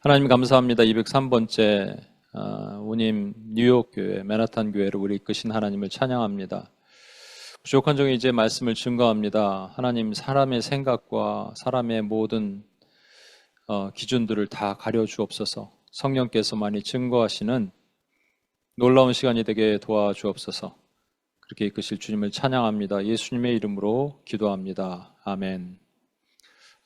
하나님 감사합니다. 203번째 우님 뉴욕 교회 맨하탄 교회를 우리 이끄신 하나님을 찬양합니다. 부족한 종이 이제 말씀을 증거합니다. 하나님 사람의 생각과 사람의 모든 기준들을 다 가려 주옵소서. 성령께서 많이 증거하시는 놀라운 시간이 되게 도와주옵소서. 그렇게 이끄실 주님을 찬양합니다. 예수님의 이름으로 기도합니다. 아멘.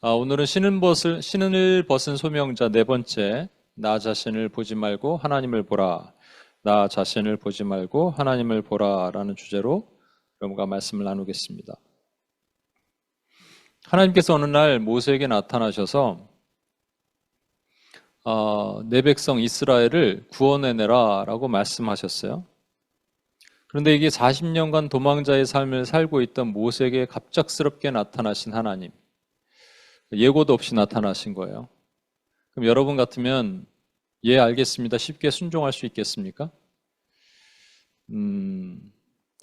오늘은 신을 벗은 소명자 네 번째, 나 자신을 보지 말고 하나님을 보라. 나 자신을 보지 말고 하나님을 보라 라는 주제로 여러분과 말씀을 나누겠습니다. 하나님께서 어느 날 모세에게 나타나셔서 내 백성 이스라엘을 구원해내라 라고 말씀하셨어요. 그런데 이게 40년간 도망자의 삶을 살고 있던 모세에게 갑작스럽게 나타나신 하나님, 예고도 없이 나타나신 거예요. 그럼 여러분 같으면 예 알겠습니다 쉽게 순종할 수 있겠습니까?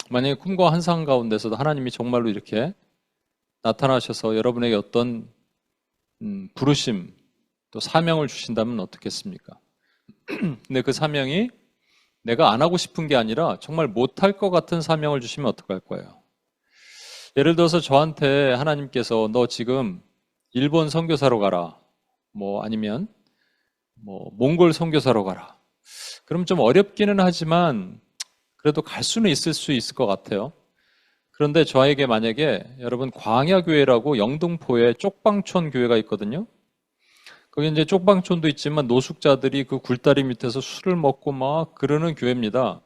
만약에 꿈과 환상 가운데서도 하나님이 정말로 이렇게 나타나셔서 여러분에게 어떤 부르심 또 사명을 주신다면 어떻겠습니까? 근데 그 사명이 내가 안 하고 싶은 게 아니라 정말 못할 것 같은 사명을 주시면 어떡할 거예요? 예를 들어서 저한테 하나님께서 너 지금 일본 선교사로 가라. 아니면 몽골 선교사로 가라. 그럼 좀 어렵기는 하지만 그래도 갈 수는 있을 수 있을 것 같아요. 그런데 저에게 만약에 여러분 광야교회라고 영등포에 쪽방촌 교회가 있거든요. 거기 이제 쪽방촌도 있지만 노숙자들이 그 굴다리 밑에서 술을 먹고 막 그러는 교회입니다.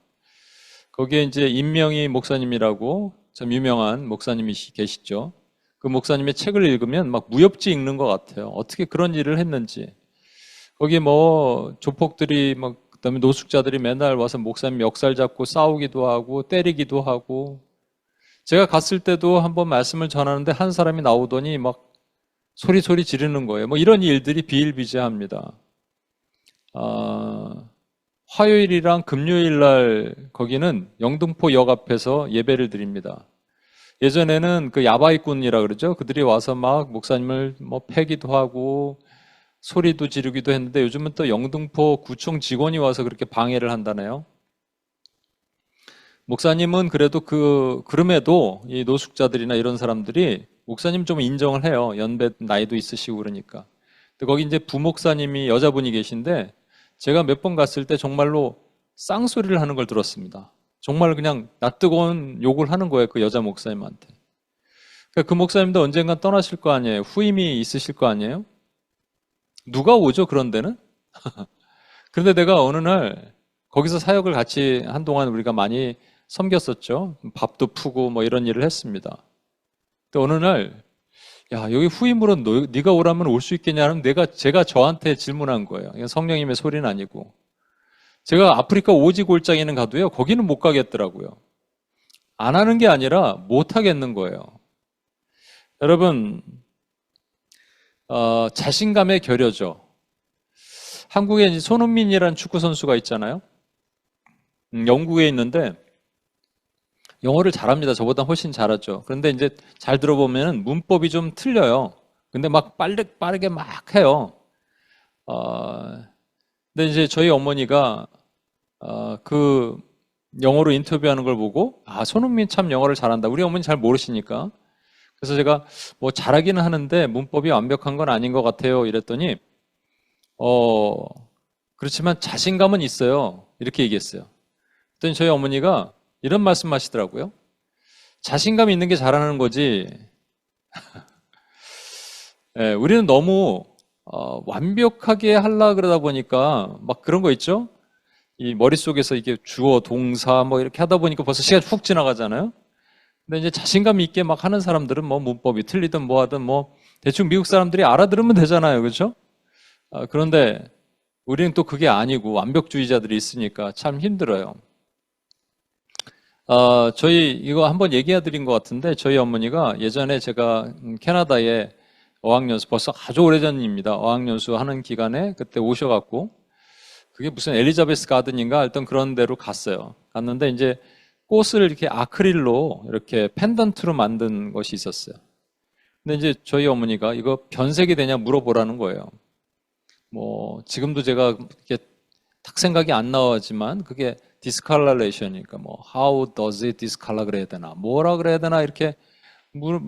거기에 이제 임명희 목사님이라고 참 유명한 목사님이 계시죠. 그 목사님의 책을 읽으면 막 무협지 읽는 것 같아요. 어떻게 그런 일을 했는지. 거기 조폭들이 그다음에 노숙자들이 맨날 와서 목사님 멱살 잡고 싸우기도 하고 때리기도 하고. 제가 갔을 때도 한번 말씀을 전하는데 한 사람이 나오더니 막 소리 지르는 거예요. 이런 일들이 비일비재합니다. 화요일이랑 금요일 날 거기는 영등포역 앞에서 예배를 드립니다. 예전에는 그 야바이꾼이라 그러죠. 그들이 와서 막 목사님을 패기도 하고 소리도 지르기도 했는데 요즘은 또 영등포 구청 직원이 와서 그렇게 방해를 한다네요. 목사님은 그래도 그럼에도 이 노숙자들이나 이런 사람들이 목사님 좀 인정을 해요. 연배 나이도 있으시고 그러니까. 근데 거기 이제 부목사님이 여자분이 계신데 제가 몇 번 갔을 때 정말로 쌍소리를 하는 걸 들었습니다. 정말 그냥 낯뜨거운 욕을 하는 거예요. 그 여자 목사님한테. 그러니까 그 목사님도 언젠간 떠나실 거 아니에요. 후임이 있으실 거 아니에요. 누가 오죠 그런 데는? 그런데 내가 어느 날 거기서 사역을 같이 한동안 우리가 많이 섬겼었죠. 밥도 푸고 이런 일을 했습니다. 근데 어느 날 야 여기 후임으로 네가 오라면 올 수 있겠냐면 제가 저한테 질문한 거예요. 이건 성령님의 소리는 아니고. 제가 아프리카 오지 골짜기는 가도요, 거기는 못 가겠더라고요. 안 하는 게 아니라 못 하겠는 거예요. 여러분, 자신감의 결여죠. 한국에 이제 손흥민이라는 축구 선수가 있잖아요. 영국에 있는데 영어를 잘합니다. 저보다 훨씬 잘하죠. 그런데 이제 잘 들어보면 문법이 좀 틀려요. 근데 막 빠르게 막 해요. 근데 이제 저희 어머니가 그 영어로 인터뷰하는 걸 보고 손흥민 참 영어를 잘한다. 우리 어머니 잘 모르시니까. 그래서 제가 잘하기는 하는데 문법이 완벽한 건 아닌 것 같아요. 이랬더니 그렇지만 자신감은 있어요. 이렇게 얘기했어요. 그랬더니 저희 어머니가 이런 말씀 하시더라고요. 자신감 있는 게 잘하는 거지. 네, 우리는 너무 완벽하게 하려 그러다 보니까 막 그런 거 있죠? 이 머릿속에서 이게 주어, 동사 이렇게 하다 보니까 벌써 시간이 훅 지나가잖아요. 근데 이제 자신감 있게 막 하는 사람들은 문법이 틀리든 하든 대충 미국 사람들이 알아들으면 되잖아요. 그렇죠? 그런데 우리는 또 그게 아니고 완벽주의자들이 있으니까 참 힘들어요. 저희 이거 한번 얘기해 드린 것 같은데 저희 어머니가 예전에 제가 캐나다에 어학연수 벌써 아주 오래전 일입니다. 어학연수 하는 기간에 그때 오셔갖고 그게 무슨 엘리자베스 가든인가 하여튼 그런 데로 갔어요. 갔는데 이제 꽃을 이렇게 아크릴로 이렇게 펜던트로 만든 것이 있었어요. 근데 이제 저희 어머니가 이거 변색이 되냐 물어보라는 거예요. 뭐 지금도 제가 이렇게 딱 생각이 안 나지만 그게 디스칼라레이션이니까 뭐 how does it discolor 그래야 되나 뭐라 그래야 되나 이렇게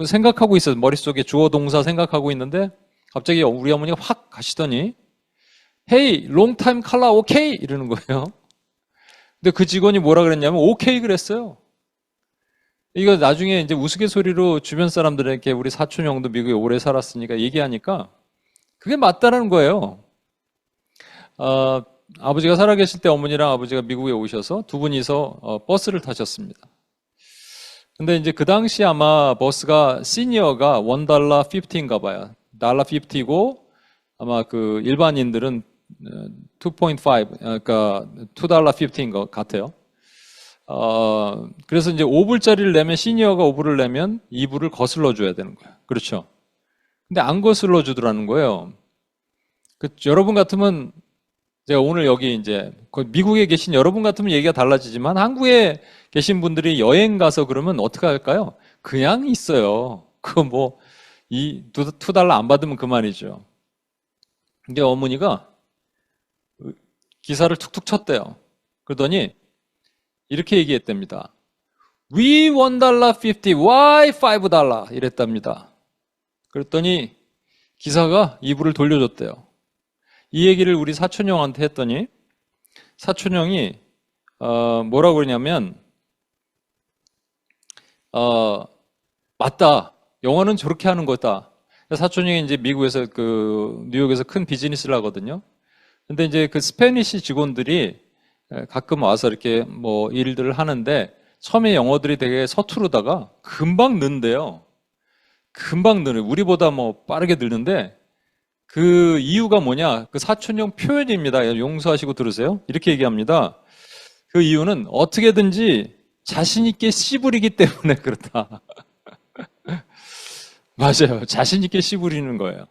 생각하고 있어요. 머릿속에 주어 동사 생각하고 있는데 갑자기 우리 어머니가 확 가시더니 Hey, long time color, okay? 이러는 거예요. 근데 그 직원이 뭐라 그랬냐면 오케이 그랬어요. 이거 나중에 이제 우스갯소리로 주변 사람들에게 우리 사촌 형도 미국에 오래 살았으니까 얘기하니까 그게 맞다라는 거예요. 아버지가 살아계실 때 어머니랑 아버지가 미국에 오셔서 두 분이서 버스를 타셨습니다. 근데 이제 그 당시 아마 버스가 시니어가 $1.50인가 봐요. $1.50고 아마 그 일반인들은 2.5, 그러니까 $2.50인 것 같아요. 그래서 이제 5불짜리를 내면 시니어가 5불을 내면 2불을 거슬러 줘야 되는 거예요. 그렇죠. 근데 안 거슬러 주더라는 거예요. 여러분 같으면 제가 오늘 여기 이제 미국에 계신 여러분 같으면 얘기가 달라지지만 한국에 계신 분들이 여행 가서 그러면 어떻게 할까요? 그냥 있어요. 그거 뭐 이 $2 안 받으면 그만이죠. 근데 어머니가 기사를 툭툭 쳤대요. 그러더니 이렇게 얘기했답니다. We $1.50, why $5? 이랬답니다. 그랬더니 기사가 이불을 돌려줬대요. 이 얘기를 우리 사촌형한테 했더니 사촌형이 뭐라고 그러냐면 맞다. 영어는 저렇게 하는 거다. 사촌형이 이제 미국에서 뉴욕에서 큰 비즈니스를 하거든요. 근데 이제 그 스페니시 직원들이 가끔 와서 이렇게 뭐 일들을 하는데 처음에 영어들이 되게 서투르다가 금방 는대요. 금방 느는 우리보다 뭐 빠르게 늘는데 그 이유가 뭐냐? 그 사촌형 표현입니다. 용서하시고 들으세요. 이렇게 얘기합니다. 그 이유는 어떻게든지 자신 있게 씨부리기 때문에 그렇다. 맞아요. 자신 있게 씨부리는 거예요.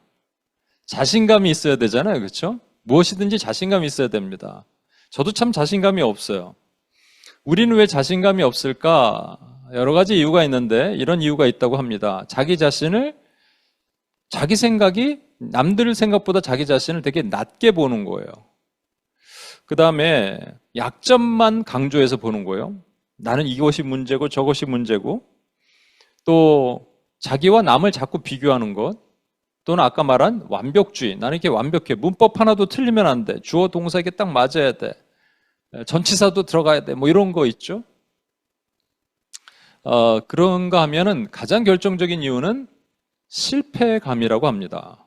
자신감이 있어야 되잖아요. 그렇죠? 무엇이든지 자신감이 있어야 됩니다. 저도 참 자신감이 없어요. 우리는 왜 자신감이 없을까? 여러 가지 이유가 있는데 이런 이유가 있다고 합니다. 자기 생각이 남들 생각보다 자기 자신을 되게 낮게 보는 거예요. 그 다음에 약점만 강조해서 보는 거예요. 나는 이것이 문제고 저것이 문제고 또 자기와 남을 자꾸 비교하는 것 또는 아까 말한 완벽주의. 나는 이렇게 완벽해. 문법 하나도 틀리면 안 돼. 주어 동사 이게 딱 맞아야 돼. 전치사도 들어가야 돼. 뭐 이런 거 있죠. 그런가 하면은 가장 결정적인 이유는 실패감이라고 합니다.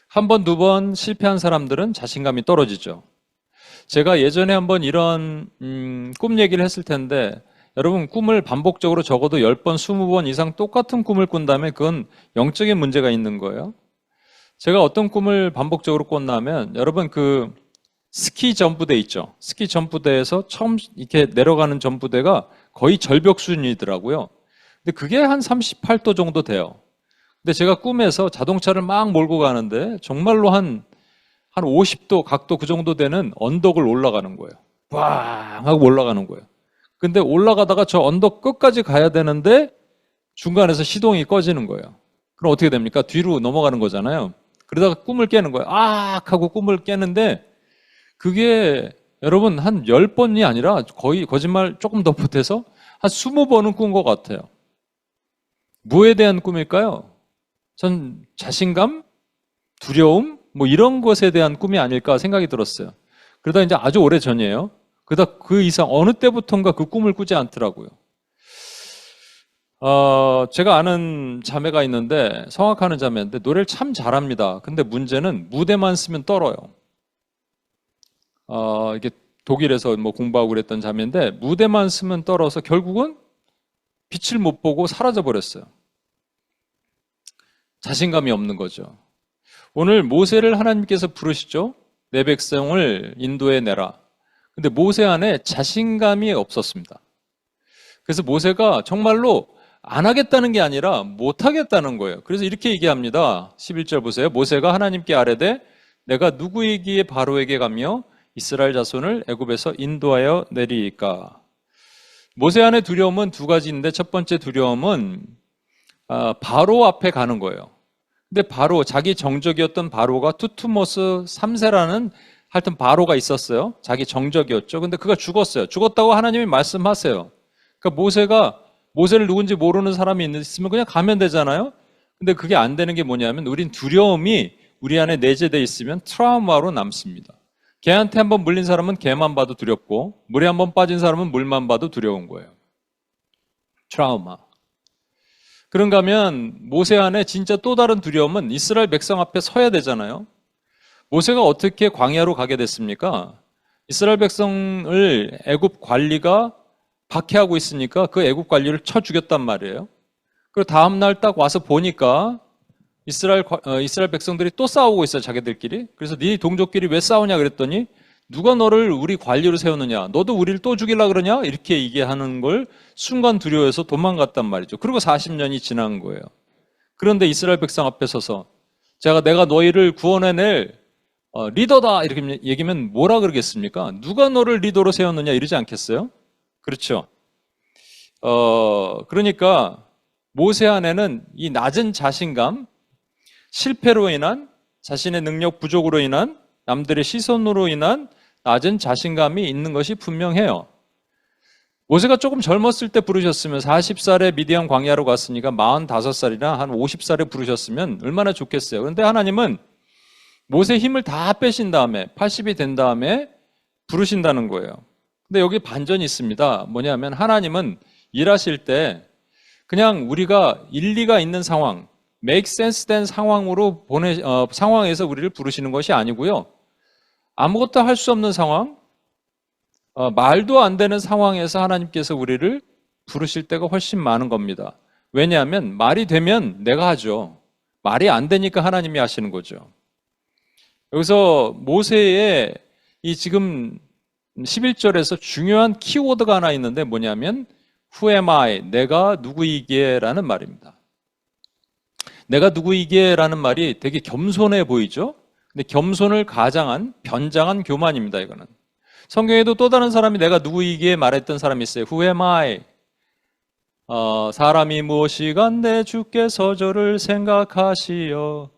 한 번, 두 번 실패한 사람들은 자신감이 떨어지죠. 제가 예전에 한번 이런 꿈 얘기를 했을 텐데 여러분 꿈을 반복적으로 적어도 10번, 20번 이상 똑같은 꿈을 꾼다면 그건 영적인 문제가 있는 거예요. 제가 어떤 꿈을 반복적으로 꿨냐면 여러분 그 스키 점프대 있죠. 스키 점프대에서 처음 이렇게 내려가는 점프대가 거의 절벽 수준이더라고요. 근데 그게 한 38도 정도 돼요. 근데 제가 꿈에서 자동차를 막 몰고 가는데 정말로 한 50도 각도 그 정도 되는 언덕을 올라가는 거예요. 빵 하고 올라가는 거예요. 근데 올라가다가 저 언덕 끝까지 가야 되는데 중간에서 시동이 꺼지는 거예요. 그럼 어떻게 됩니까? 뒤로 넘어가는 거잖아요. 그러다가 꿈을 깨는 거예요. 하고 꿈을 깨는데 그게 여러분 한 10번이 아니라 거의 거짓말 조금 더 보태서 한 20번은 꾼 것 같아요. 뭐에 대한 꿈일까요? 전 자신감, 두려움, 뭐 이런 것에 대한 꿈이 아닐까 생각이 들었어요. 그러다 이제 아주 오래 전이에요. 그러다 그 이상 어느 때부턴가 그 꿈을 꾸지 않더라고요. 제가 아는 자매가 있는데 성악하는 자매인데 노래를 참 잘합니다. 근데 문제는 무대만 쓰면 떨어요. 이게 독일에서 뭐 공부하고 그랬던 자매인데 무대만 쓰면 떨어서 결국은 빛을 못 보고 사라져 버렸어요. 자신감이 없는 거죠. 오늘 모세를 하나님께서 부르시죠. 내 백성을 인도해 내라. 근데 모세 안에 자신감이 없었습니다. 그래서 모세가 정말로 안 하겠다는 게 아니라 못 하겠다는 거예요. 그래서 이렇게 얘기합니다. 11절 보세요. 모세가 하나님께 아뢰되 내가 누구이기에 바로에게 가며 이스라엘 자손을 애굽에서 인도하여 내리이까. 모세 안의 두려움은 두 가지인데 첫 번째 두려움은 바로 앞에 가는 거예요. 근데 바로 자기 정적이었던 바로가 투투모스 3세라는 하여튼 바로가 있었어요. 자기 정적이었죠. 근데 그가 죽었어요. 죽었다고 하나님이 말씀하세요. 그러니까 모세를 누군지 모르는 사람이 있으면 그냥 가면 되잖아요. 근데 그게 안 되는 게 뭐냐면 우린 두려움이 우리 안에 내재되어 있으면 트라우마로 남습니다. 개한테 한번 물린 사람은 개만 봐도 두렵고 물에 한번 빠진 사람은 물만 봐도 두려운 거예요. 트라우마. 그런가 하면 모세 안에 진짜 또 다른 두려움은 이스라엘 백성 앞에 서야 되잖아요. 모세가 어떻게 광야로 가게 됐습니까? 이스라엘 백성을 애굽 관리가 박해하고 있으니까 그 애굽 관리를 쳐 죽였단 말이에요. 그리고 다음 날 딱 와서 보니까 이스라엘 백성들이 또 싸우고 있어요, 자기들끼리. 그래서 네 동족끼리 왜 싸우냐 그랬더니 누가 너를 우리 관리로 세우느냐? 너도 우리를 또 죽이려 그러냐? 이렇게 얘기하는 걸 순간 두려워해서 도망갔단 말이죠. 그리고 40년이 지난 거예요. 그런데 이스라엘 백성 앞에 서서 내가 너희를 구원해낼 리더다 이렇게 얘기하면 뭐라 그러겠습니까? 누가 너를 리더로 세웠느냐 이러지 않겠어요? 그렇죠. 그러니까 모세 안에는 이 낮은 자신감, 실패로 인한 자신의 능력 부족으로 인한 남들의 시선으로 인한 낮은 자신감이 있는 것이 분명해요. 모세가 조금 젊었을 때 부르셨으면 40살에 미디안 광야로 갔으니까 45살이나 한 50살에 부르셨으면 얼마나 좋겠어요. 그런데 하나님은 모세의 힘을 다 빼신 다음에 80이 된 다음에 부르신다는 거예요. 근데 여기 반전이 있습니다. 뭐냐면 하나님은 일하실 때 그냥 우리가 일리가 있는 상황, make sense 된 상황으로 상황에서 우리를 부르시는 것이 아니고요. 아무것도 할 수 없는 상황, 말도 안 되는 상황에서 하나님께서 우리를 부르실 때가 훨씬 많은 겁니다. 왜냐하면 말이 되면 내가 하죠. 말이 안 되니까 하나님이 하시는 거죠. 여기서 모세의 이 지금 11절에서 중요한 키워드가 하나 있는데 뭐냐면 Who am I? 내가 누구이기에 라는 말입니다. 내가 누구이기에 라는 말이 되게 겸손해 보이죠? 근데 겸손을 가장한 변장한 교만입니다. 이거는 성경에도 또 다른 사람이 내가 누구이기에 말했던 사람이 있어요. Who am I? 사람이 무엇이간데 주께서 저를 생각하시어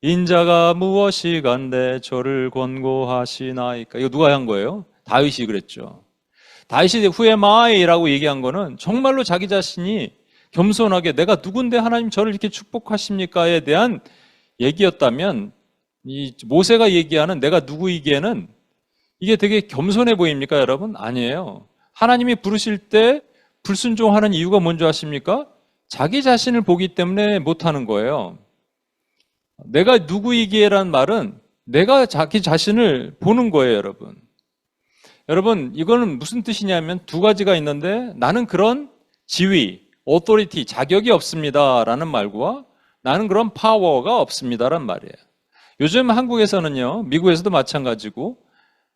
인자가 무엇이간데 저를 권고하시나이까. 이거 누가 한 거예요? 다윗이 그랬죠. 다윗이 Who am I? 라고 얘기한 거는 정말로 자기 자신이 겸손하게 내가 누군데 하나님 저를 이렇게 축복하십니까에 대한 얘기였다면 이 모세가 얘기하는 내가 누구이기에는 이게 되게 겸손해 보입니까, 여러분? 아니에요. 하나님이 부르실 때 불순종하는 이유가 뭔지 아십니까? 자기 자신을 보기 때문에 못하는 거예요. 내가 누구이기에란 말은 내가 자기 자신을 보는 거예요, 여러분. 여러분, 이거는 무슨 뜻이냐면 두 가지가 있는데 나는 그런 지위, authority, 자격이 없습니다라는 말과 나는 그런 파워가 없습니다라는 말이에요. 요즘 한국에서는요, 미국에서도 마찬가지고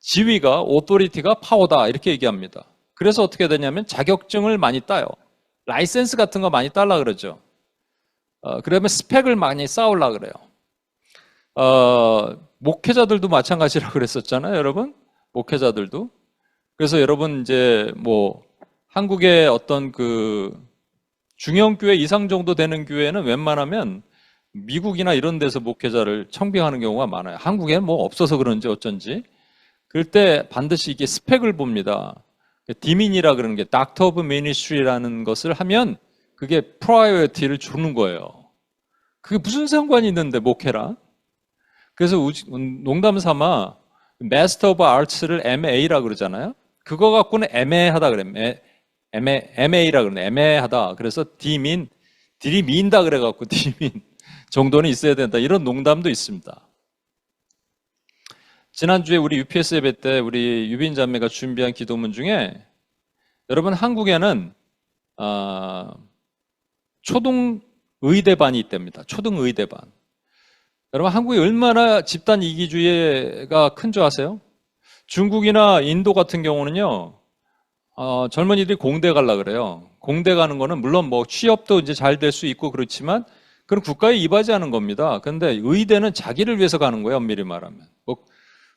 지위가 authority가 파워다 이렇게 얘기합니다. 그래서 어떻게 되냐면 자격증을 많이 따요. 라이센스 같은 거 많이 따려 그러죠. 그러면 스펙을 많이 쌓으려 그래요. 목회자들도 마찬가지라고 그랬었잖아요, 여러분. 목회자들도. 그래서 여러분 이제 뭐 한국의 어떤 그 중형교회 이상 정도 되는 교회는 웬만하면 미국이나 이런 데서 목회자를 청빙하는 경우가 많아요. 한국에는 뭐 없어서 그런지 어쩐지. 그럴 때 반드시 이게 스펙을 봅니다. 디민이라 그러는 게 Doctor of Ministry라는 것을 하면 그게 프라이어티를 주는 거예요. 그게 무슨 상관이 있는데 목회랑. 그래서 농담 삼아 Master of Arts를 MA라 그러잖아요. 그거 갖고는 애매하다 그래. MA라 그러네. 애매하다. 그래서 들이민다 그래갖고 디민 정도는 있어야 된다. 이런 농담도 있습니다. 지난주에 우리 UPS 예배 때 우리 유빈 자매가 준비한 기도문 중에 여러분 한국에는 초등의대반이 있답니다. 초등의대반. 여러분 한국이 얼마나 집단 이기주의가 큰 줄 아세요? 중국이나 인도 같은 경우는요, 젊은이들이 공대 가려고 그래요. 공대 가는 거는 물론 뭐 취업도 이제 잘 될 수 있고 그렇지만 그건 국가에 이바지하는 겁니다. 그런데 의대는 자기를 위해서 가는 거예요, 엄밀히 말하면. 뭐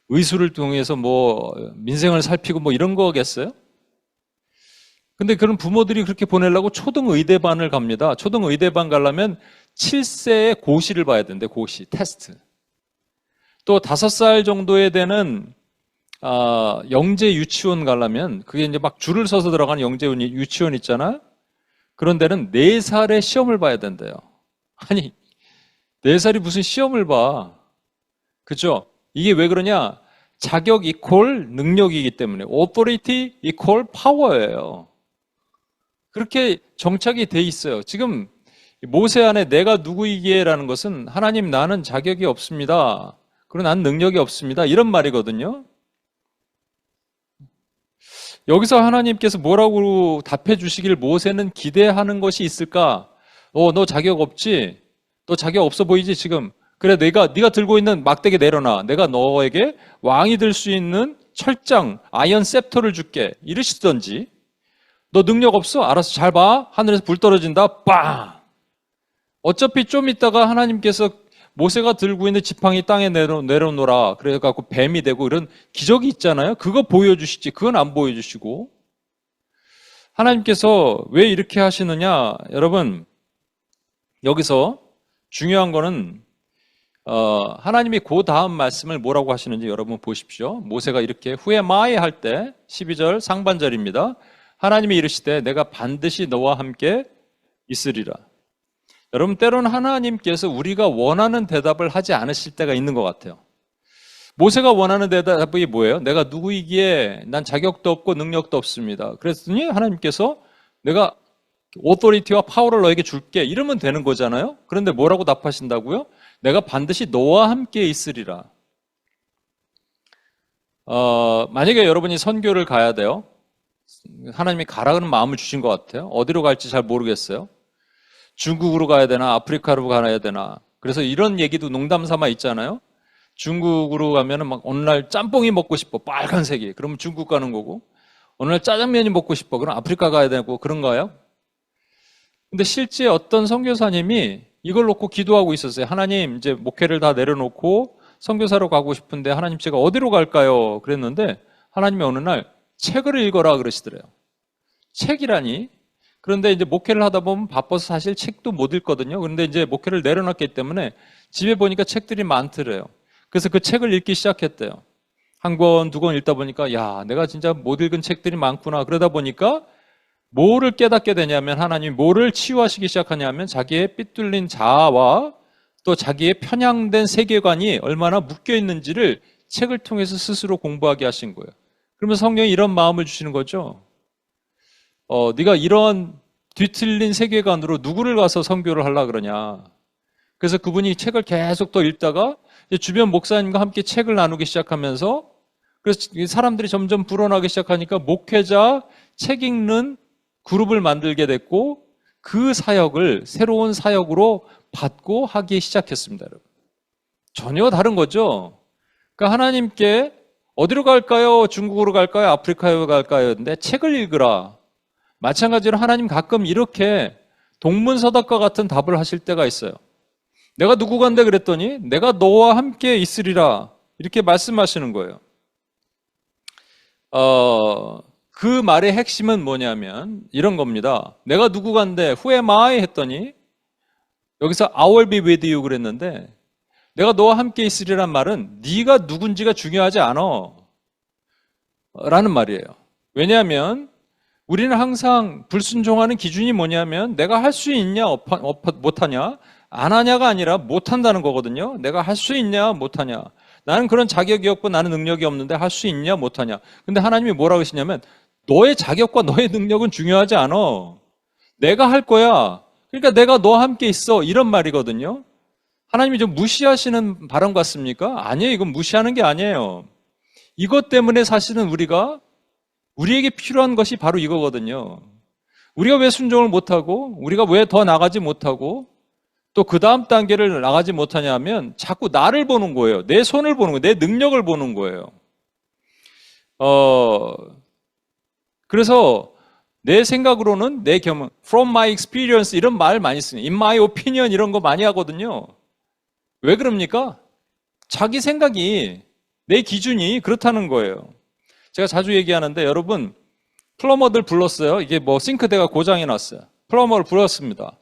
의술을 통해서 뭐 민생을 살피고 뭐 이런 거겠어요? 근데 그런 부모들이 그렇게 보내려고 초등의대반을 갑니다. 초등의대반 가려면 7세의 고시를 봐야 되는데, 고시, 테스트. 또 5살 정도에 되는 영재 유치원 가려면 그게 이제 막 줄을 서서 들어가는 영재 유치원 있잖아. 그런 데는 4살에 시험을 봐야 된대요. 아니, 4살이 무슨 시험을 봐. 그죠? 이게 왜 그러냐? 자격 이퀄 능력이기 때문에 authority equal power예요. 그렇게 정착이 돼 있어요. 지금 모세 안에 내가 누구이기에라는 것은 하나님 나는 자격이 없습니다. 그리고 난 능력이 없습니다. 이런 말이거든요. 여기서 하나님께서 뭐라고 답해 주시길 모세는 기대하는 것이 있을까? 너 자격 없지? 너 자격 없어 보이지 지금? 그래 네가 들고 있는 막대기 내려놔. 내가 너에게 왕이 될 수 있는 철장, 아이언 셉터를 줄게. 이러시던지. 너 능력 없어? 알았어. 잘 봐. 하늘에서 불 떨어진다. 빵! 어차피 좀 있다가 하나님께서 모세가 들고 있는 지팡이 땅에 내려놓으라. 그래갖고 뱀이 되고 이런 기적이 있잖아요. 그거 보여주시지. 그건 안 보여주시고. 하나님께서 왜 이렇게 하시느냐? 여러분, 여기서 중요한 거는 하나님이 그 다음 말씀을 뭐라고 하시는지 여러분 보십시오. 모세가 이렇게 후에 마이 할 때 12절 상반절입니다. 하나님이 이르시되 내가 반드시 너와 함께 있으리라. 여러분 때로는 하나님께서 우리가 원하는 대답을 하지 않으실 때가 있는 것 같아요. 모세가 원하는 대답이 뭐예요? 내가 누구이기에 난 자격도 없고 능력도 없습니다. 그랬더니 하나님께서 내가 오토리티와 파워를 너에게 줄게 이러면 되는 거잖아요. 그런데 뭐라고 답하신다고요? 내가 반드시 너와 함께 있으리라. 만약에 여러분이 선교를 가야 돼요. 하나님이 가라는 마음을 주신 것 같아요. 어디로 갈지 잘 모르겠어요. 중국으로 가야 되나 아프리카로 가야 되나. 그래서 이런 얘기도 농담 삼아 있잖아요. 중국으로 가면은 막 어느 날 짬뽕이 먹고 싶어. 빨간색이. 그러면 중국 가는 거고. 어느 날 짜장면이 먹고 싶어. 그럼 아프리카 가야 되고 그런가요? 근데 실제 어떤 선교사님이 이걸 놓고 기도하고 있었어요. 하나님 이제 목회를 다 내려놓고 선교사로 가고 싶은데 하나님 제가 어디로 갈까요? 그랬는데 하나님이 어느 날 책을 읽어라 그러시더래요. 책이라니? 그런데 이제 목회를 하다 보면 바빠서 사실 책도 못 읽거든요. 그런데 이제 목회를 내려놨기 때문에 집에 보니까 책들이 많더래요. 그래서 그 책을 읽기 시작했대요. 한 권, 2권 읽다 보니까 야, 내가 진짜 못 읽은 책들이 많구나. 그러다 보니까 뭐를 깨닫게 되냐면 하나님이 뭐를 치유하시기 시작하냐면 자기의 삐뚤린 자아와 또 자기의 편향된 세계관이 얼마나 묶여 있는지를 책을 통해서 스스로 공부하게 하신 거예요. 그러면 성령이 이런 마음을 주시는 거죠. 네가 이런 뒤틀린 세계관으로 누구를 가서 선교를 하려고 그러냐. 그래서 그분이 책을 계속 더 읽다가 주변 목사님과 함께 책을 나누기 시작하면서 그래서 사람들이 점점 불어나기 시작하니까 목회자 책 읽는 그룹을 만들게 됐고 그 사역을 새로운 사역으로 받고 하기 시작했습니다. 여러분. 전혀 다른 거죠. 그러니까 하나님께 어디로 갈까요? 중국으로 갈까요? 아프리카로 갈까요? 근데 책을 읽으라. 마찬가지로 하나님 가끔 이렇게 동문서답과 같은 답을 하실 때가 있어요. 내가 누구 간데 그랬더니 내가 너와 함께 있으리라 이렇게 말씀하시는 거예요. 그 말의 핵심은 뭐냐면 이런 겁니다. 내가 누구 간데 who am I 했더니 여기서 I will be with you 그랬는데 내가 너와 함께 있으리란 말은 네가 누군지가 중요하지 않아 라는 말이에요. 왜냐하면 우리는 항상 불순종하는 기준이 뭐냐면 내가 할 수 있냐 못하냐 안 하냐가 아니라 못한다는 거거든요. 내가 할 수 있냐 못하냐 나는 그런 자격이 없고 나는 능력이 없는데 할 수 있냐 못하냐. 근데 하나님이 뭐라고 하시냐면 너의 자격과 너의 능력은 중요하지 않아. 내가 할 거야. 그러니까 내가 너와 함께 있어 이런 말이거든요. 하나님이 좀 무시하시는 발언 같습니까? 아니에요. 이건 무시하는 게 아니에요. 이것 때문에 사실은 우리에게 필요한 것이 바로 이거거든요. 우리가 왜 순종을 못하고 우리가 왜 더 나가지 못하고 또 그 다음 단계를 나가지 못하냐 하면 자꾸 나를 보는 거예요. 내 손을 보는 거예요. 내 능력을 보는 거예요. 그래서 내 생각으로는 내 경험, from my experience 이런 말 많이 쓰는 in my opinion 이런 거 많이 하거든요. 왜 그럽니까? 자기 생각이 내 기준이 그렇다는 거예요. 제가 자주 얘기하는데 여러분 플러머들 불렀어요. 이게 뭐 싱크대가 고장이 났어요. 플러머를 불렀습니다.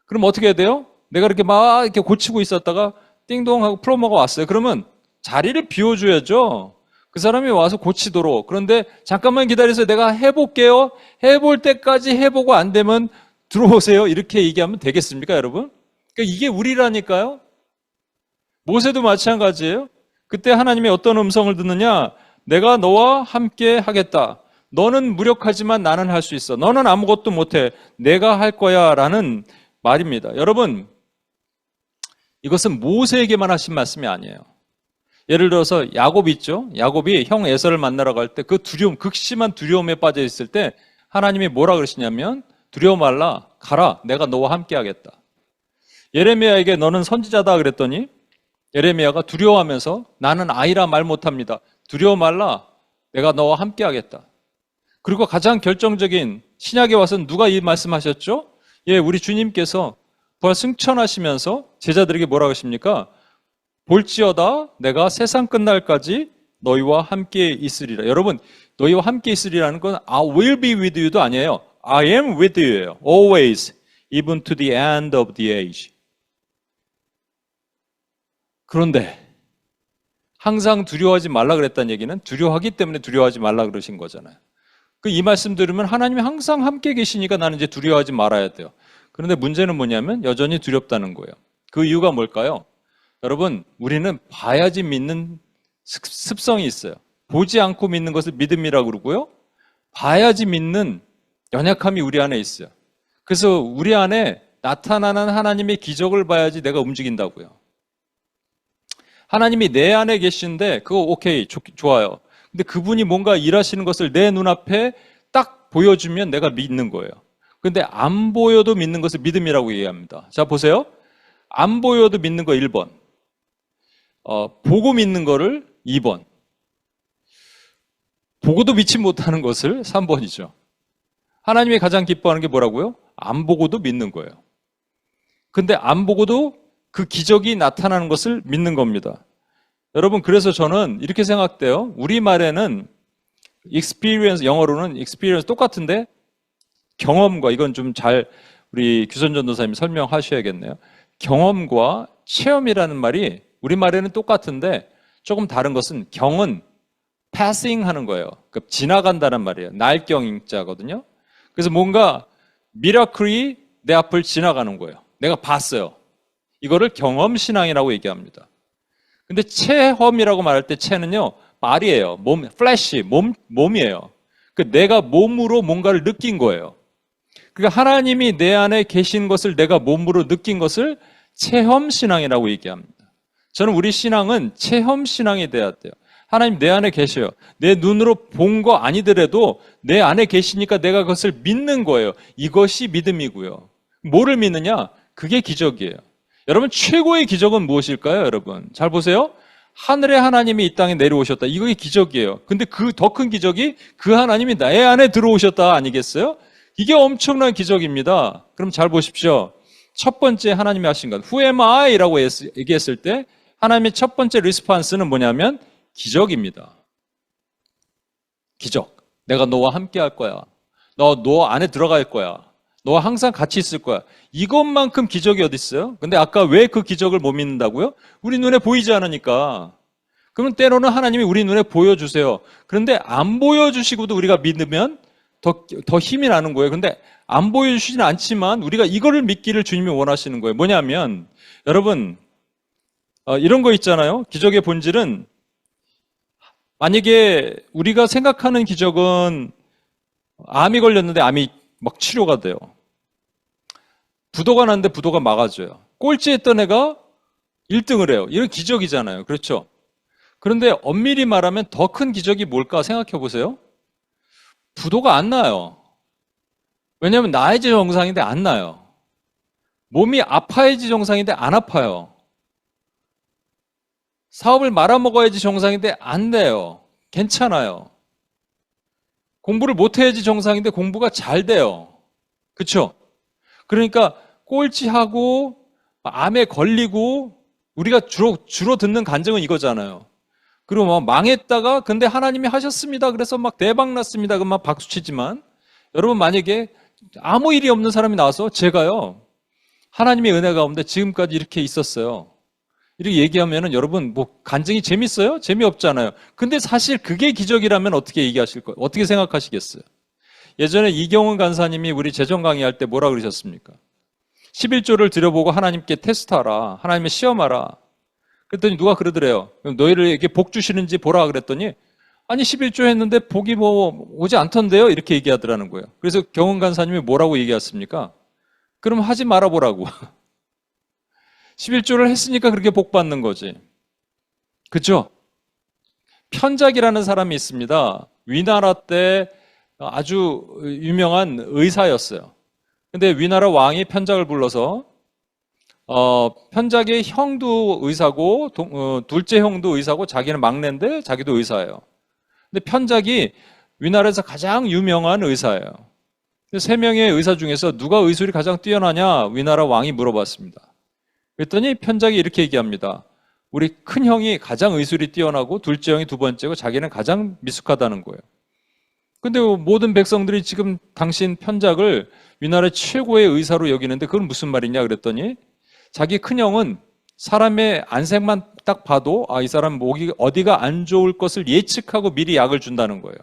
그럼 어떻게 해야 돼요? 내가 이렇게 막 이렇게 고치고 있었다가 띵동 하고 플럼버가 왔어요. 그러면 자리를 비워줘야죠. 그 사람이 와서 고치도록. 그런데 잠깐만 기다리세요. 내가 해볼게요. 해볼 때까지 해보고 안 되면 들어오세요. 이렇게 얘기하면 되겠습니까, 여러분? 그러니까 이게 우리라니까요. 모세도 마찬가지예요. 그때 하나님이 어떤 음성을 듣느냐? 내가 너와 함께 하겠다. 너는 무력하지만 나는 할 수 있어. 너는 아무것도 못해. 내가 할 거야. 라는 말입니다. 여러분, 이것은 모세에게만 하신 말씀이 아니에요. 예를 들어서 야곱 있죠? 야곱이 형 에서를 만나러 갈 때 그 두려움, 극심한 두려움에 빠져 있을 때 하나님이 뭐라 그러시냐면 두려워 말라. 가라. 내가 너와 함께 하겠다. 예레미야에게 너는 선지자다 그랬더니 예레미야가 두려워하면서 나는 아이라 말 못합니다. 두려워 말라. 내가 너와 함께 하겠다. 그리고 가장 결정적인 신약에 와서는 누가 이 말씀하셨죠? 예, 우리 주님께서 부활 승천하시면서 제자들에게 뭐라고 하십니까? 볼지어다 내가 세상 끝날까지 너희와 함께 있으리라. 여러분, 너희와 함께 있으리라는 건 I will be with you도 아니에요. I am with you예요. Always, even to the end of the age. 그런데 항상 두려워하지 말라 그랬다는 얘기는 두려워하기 때문에 두려워하지 말라 그러신 거잖아요. 이 말씀 들으면 하나님이 항상 함께 계시니까 나는 이제 두려워하지 말아야 돼요. 그런데 문제는 뭐냐면 여전히 두렵다는 거예요. 그 이유가 뭘까요? 여러분, 우리는 봐야지 믿는 습성이 있어요. 보지 않고 믿는 것을 믿음이라고 그러고요. 봐야지 믿는 연약함이 우리 안에 있어요. 그래서 우리 안에 나타나는 하나님의 기적을 봐야지 내가 움직인다고요. 하나님이 내 안에 계신데 그거 오케이, 좋아요. 근데 그분이 뭔가 일하시는 것을 내 눈앞에 딱 보여주면 내가 믿는 거예요. 근데 안 보여도 믿는 것을 믿음이라고 얘기합니다. 자, 보세요. 안 보여도 믿는 거 1번. 보고 믿는 거를 2번. 보고도 믿지 못하는 것을 3번이죠. 하나님이 가장 기뻐하는 게 뭐라고요? 안 보고도 믿는 거예요. 근데 안 보고도 그 기적이 나타나는 것을 믿는 겁니다. 여러분, 그래서 저는 이렇게 생각돼요. 우리말에는 experience, 영어로는 experience 똑같은데 경험과, 이건 좀 잘 우리 규선 전도사님이 설명하셔야겠네요. 경험과 체험이라는 말이 우리말에는 똑같은데 조금 다른 것은 경은 passing 하는 거예요. 그러니까 지나간다는 말이에요. 날경자거든요. 그래서 뭔가 미라클이 내 앞을 지나가는 거예요. 내가 봤어요. 이거를 경험신앙이라고 얘기합니다. 근데 체험이라고 말할 때 체는요, 말이에요. 몸, 플래시, 몸이에요. 내가 몸으로 뭔가를 느낀 거예요. 그러니까 하나님이 내 안에 계신 것을 내가 몸으로 느낀 것을 체험신앙이라고 얘기합니다. 저는 우리 신앙은 체험신앙이 돼야 돼요. 하나님 내 안에 계셔요. 내 눈으로 본 거 아니더라도 내 안에 계시니까 내가 그것을 믿는 거예요. 이것이 믿음이고요. 뭐를 믿느냐? 그게 기적이에요. 여러분, 최고의 기적은 무엇일까요, 여러분? 잘 보세요. 하늘의 하나님이 이 땅에 내려오셨다. 이게 기적이에요. 근데 그 더 큰 기적이 그 하나님이 나의 안에 들어오셨다 아니겠어요? 이게 엄청난 기적입니다. 그럼 잘 보십시오. 첫 번째 하나님이 하신 것, Who am I? 라고 얘기했을 때 하나님의 첫 번째 리스판스는 뭐냐면 기적입니다. 기적. 내가 너와 함께 할 거야. 너 안에 들어갈 거야. 너와 항상 같이 있을 거야. 이것만큼 기적이 어디 있어요? 근데 아까 왜 그 기적을 못 믿는다고요? 우리 눈에 보이지 않으니까. 그러면 때로는 하나님이 우리 눈에 보여주세요. 그런데 안 보여주시고도 우리가 믿으면 더 힘이 나는 거예요. 그런데 안 보여주시진 않지만 우리가 이거를 믿기를 주님이 원하시는 거예요. 뭐냐면 여러분, 이런 거 있잖아요. 기적의 본질은 만약에 우리가 생각하는 기적은 암이 걸렸는데 암이 막 치료가 돼요. 부도가 났는데 부도가 막아줘요. 꼴찌했던 애가 1등을 해요. 이런 기적이잖아요. 그렇죠? 그런데 엄밀히 말하면 더 큰 기적이 뭘까 생각해 보세요. 부도가 안 나요. 왜냐하면 나야지 정상인데 안 나요. 몸이 아파야지 정상인데 안 아파요. 사업을 말아먹어야지 정상인데 안 돼요. 괜찮아요. 공부를 못해야지 정상인데 공부가 잘 돼요. 그렇죠? 그러니까 꼴찌하고 암에 걸리고 우리가 주로 듣는 간증은 이거잖아요. 그리고 막 망했다가 근데 하나님이 하셨습니다. 그래서 막 대박 났습니다. 그럼 막 박수치지만 여러분, 만약에 아무 일이 없는 사람이 나와서 제가요 하나님의 은혜 가운데 지금까지 이렇게 있었어요. 이렇게 얘기하면은 여러분 뭐 간증이 재밌어요? 재미없잖아요. 근데 사실 그게 기적이라면 어떻게 얘기하실 거예요? 어떻게 생각하시겠어요? 예전에 이경훈 간사님이 우리 재정 강의할 때 뭐라 그러셨습니까? 11조를 드려보고 하나님께 테스트하라. 하나님의 시험하라. 그랬더니 누가 그러더래요. 너희들에게 복 주시는지 보라 그랬더니 아니 11조 했는데 복이 뭐 오지 않던데요? 이렇게 얘기하더라는 거예요. 그래서 경훈 간사님이 뭐라고 얘기했습니까? 그럼 하지 말아보라고. 11조를 했으니까 그렇게 복 받는 거지. 그렇죠? 편작이라는 사람이 있습니다. 위나라 때 아주 유명한 의사였어요. 근데 위나라 왕이 편작을 불러서 편작의 형도 의사고 둘째 형도 의사고 자기는 막내인데 자기도 의사예요. 근데 편작이 위나라에서 가장 유명한 의사예요. 세 명의 의사 중에서 누가 의술이 가장 뛰어나냐 위나라 왕이 물어봤습니다. 그랬더니 편작이 이렇게 얘기합니다. 우리 큰 형이 가장 의술이 뛰어나고 둘째 형이 두 번째고 자기는 가장 미숙하다는 거예요. 근데 모든 백성들이 지금 당신 편작을 위나라 최고의 의사로 여기는데 그건 무슨 말이냐 그랬더니 자기 큰형은 사람의 안색만 딱 봐도 이 사람 목이 어디가 안 좋을 것을 예측하고 미리 약을 준다는 거예요.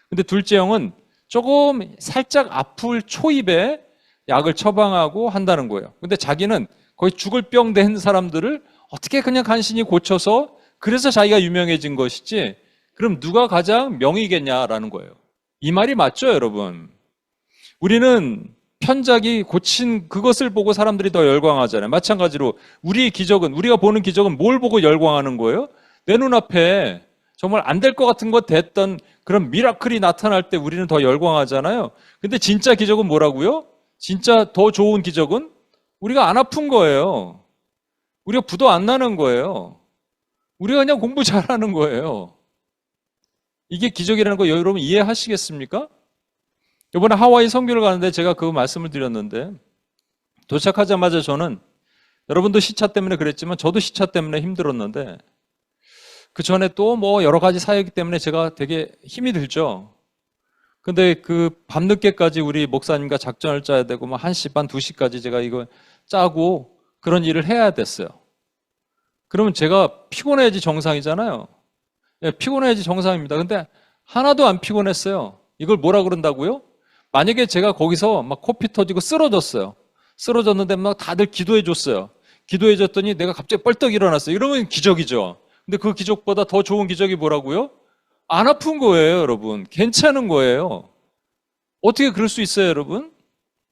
근데 둘째 형은 조금 살짝 아플 초입에 약을 처방하고 한다는 거예요. 근데 자기는 거의 죽을 병 된 사람들을 어떻게 그냥 간신히 고쳐서 그래서 자기가 유명해진 것이지 그럼 누가 가장 명의겠냐라는 거예요. 이 말이 맞죠, 여러분? 우리는 편작이 고친 그것을 보고 사람들이 더 열광하잖아요. 마찬가지로 우리의 기적은, 우리가 보는 기적은 뭘 보고 열광하는 거예요? 내 눈앞에 정말 안 될 것 같은 것 됐던 그런 미라클이 나타날 때 우리는 더 열광하잖아요. 근데 진짜 기적은 뭐라고요? 진짜 더 좋은 기적은 우리가 안 아픈 거예요. 우리가 부도 안 나는 거예요. 우리가 그냥 공부 잘하는 거예요. 이게 기적이라는 거 여러분 이해하시겠습니까? 이번에 하와이 선교를 가는데 제가 그 말씀을 드렸는데 도착하자마자 저는 여러분도 시차 때문에 그랬지만 저도 시차 때문에 힘들었는데 그 전에 또 뭐 여러 가지 사역이 때문에 제가 되게 힘이 들죠. 근데 그 밤늦게까지 우리 목사님과 작전을 짜야 되고 뭐 1시 반, 2시까지 제가 이거 짜고 그런 일을 해야 됐어요. 그러면 제가 피곤해야지 정상이잖아요. 예, 피곤해야지 정상입니다. 근데 하나도 안 피곤했어요. 이걸 뭐라 그런다고요? 만약에 제가 거기서 막 코피 터지고 쓰러졌어요. 쓰러졌는데 막 다들 기도해 줬어요. 기도해 줬더니 내가 갑자기 뻘떡 일어났어요. 이러면 기적이죠. 근데 그 기적보다 더 좋은 기적이 뭐라고요? 안 아픈 거예요, 여러분. 괜찮은 거예요. 어떻게 그럴 수 있어요, 여러분?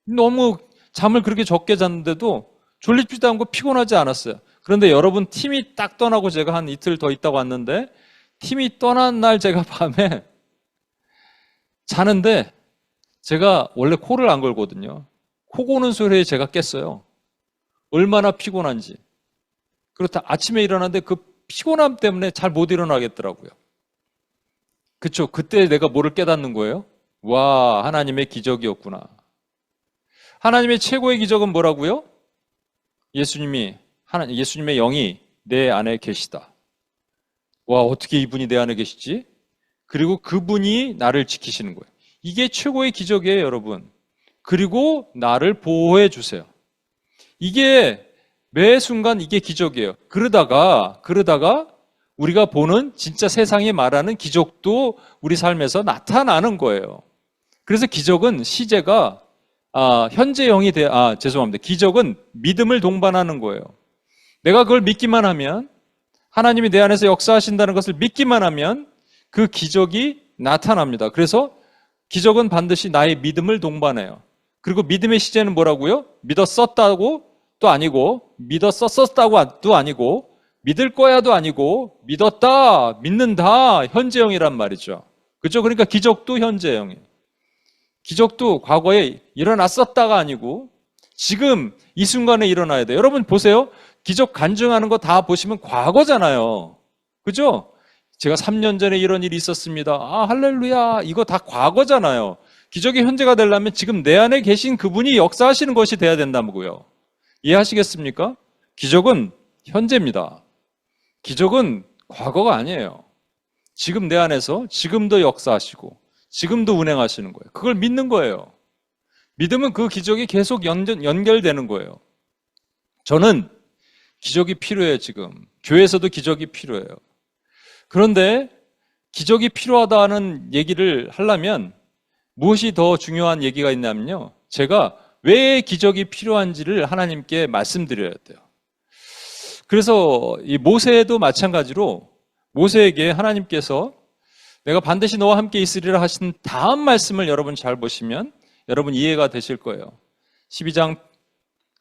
너무 잠을 그렇게 적게 잤는데도 졸리지도 않고 피곤하지 않았어요. 그런데 여러분 팀이 딱 떠나고 제가 한 이틀 더 있다고 왔는데 팀이 떠난 날 제가 밤에 자는데 제가 원래 코를 안 걸거든요. 코 고는 소리에 제가 깼어요. 얼마나 피곤한지. 그렇다 아침에 일어났는데 그 피곤함 때문에 잘 못 일어나겠더라고요. 그쵸? 그때 내가 뭐를 깨닫는 거예요? 와, 하나님의 기적이었구나. 하나님의 최고의 기적은 뭐라고요? 예수님의 영이 내 안에 계시다. 와, 어떻게 이분이 내 안에 계시지? 그리고 그분이 나를 지키시는 거예요. 이게 최고의 기적이에요, 여러분. 그리고 나를 보호해 주세요. 이게 매 순간 이게 기적이에요. 그러다가 우리가 보는 진짜 세상이 말하는 기적도 우리 삶에서 나타나는 거예요. 그래서 기적은 시제가 현재형이 죄송합니다. 기적은 믿음을 동반하는 거예요. 내가 그걸 믿기만 하면 하나님이 내 안에서 역사하신다는 것을 믿기만 하면 그 기적이 나타납니다. 그래서 기적은 반드시 나의 믿음을 동반해요. 그리고 믿음의 시제는 뭐라고요? 믿었었다고 또 아니고 믿었었다고도 아니고 믿을 거야도 아니고 믿었다, 믿는다 현재형이란 말이죠. 그렇죠? 그러니까 기적도 현재형이에요. 기적도 과거에 일어났었다가 아니고 지금 이 순간에 일어나야 돼요. 여러분 보세요. 기적 간증하는 거 다 보시면 과거잖아요. 그죠? 제가 3년 전에 이런 일이 있었습니다. 할렐루야. 이거 다 과거잖아요. 기적이 현재가 되려면 지금 내 안에 계신 그분이 역사하시는 것이 돼야 된다고요. 이해하시겠습니까? 기적은 현재입니다. 기적은 과거가 아니에요. 지금 내 안에서 지금도 역사하시고 지금도 운행하시는 거예요. 그걸 믿는 거예요. 믿으면 그 기적이 계속 연결되는 거예요. 저는 기적이 필요해요, 지금. 교회에서도 기적이 필요해요. 그런데 기적이 필요하다는 얘기를 하려면 무엇이 더 중요한 얘기가 있냐면요. 제가 왜 기적이 필요한지를 하나님께 말씀드려야 돼요. 그래서 이 모세도 마찬가지로 모세에게 하나님께서 내가 반드시 너와 함께 있으리라 하신 다음 말씀을 여러분 잘 보시면 여러분 이해가 되실 거예요. 12장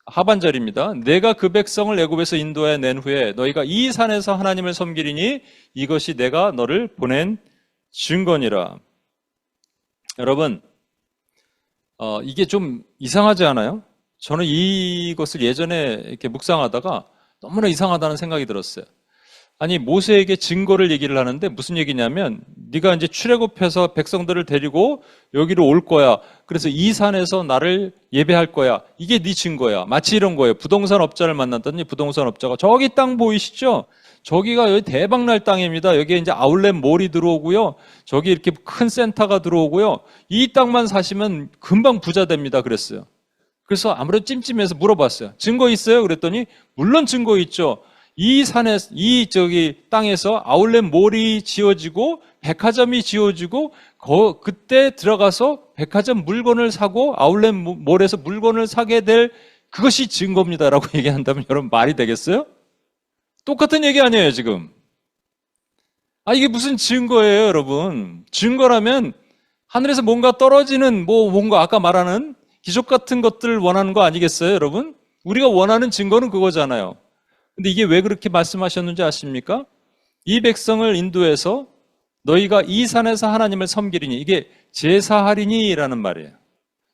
하반절입니다. 내가 그 백성을 애굽에서 인도해 낸 후에 너희가 이 산에서 하나님을 섬기리니 이것이 내가 너를 보낸 증거니라. 여러분, 이게 좀 이상하지 않아요? 저는 이것을 예전에 이렇게 묵상하다가 너무나 이상하다는 생각이 들었어요. 아니, 모세에게 증거를 얘기를 하는데 무슨 얘기냐면 네가 이제 출애굽해서 백성들을 데리고 여기로 올 거야. 그래서 이 산에서 나를 예배할 거야. 이게 네 증거야. 마치 이런 거예요. 부동산 업자를 만났더니 부동산 업자가 저기 땅 보이시죠? 저기가 여기 대박날 땅입니다. 여기에 이제 아울렛 몰이 들어오고요. 저기 이렇게 큰 센터가 들어오고요. 이 땅만 사시면 금방 부자 됩니다. 그랬어요. 그래서 아무래도 찜찜해서 물어봤어요. 증거 있어요? 그랬더니 물론 증거 있죠. 이 산에 땅에서 아울렛 몰이 지어지고 백화점이 지어지고 그때 들어가서 백화점 물건을 사고 아울렛 몰에서 물건을 사게 될 그것이 증거입니다라고 얘기한다면 여러분 말이 되겠어요? 똑같은 얘기 아니에요, 지금. 이게 무슨 증거예요, 여러분? 증거라면 하늘에서 뭔가 떨어지는 뭔가 아까 말하는 기적 같은 것들을 원하는 거 아니겠어요, 여러분? 우리가 원하는 증거는 그거잖아요. 근데 이게 왜 그렇게 말씀하셨는지 아십니까? 이 백성을 인도해서 너희가 이 산에서 하나님을 섬기리니, 이게 제사하리니라는 말이에요.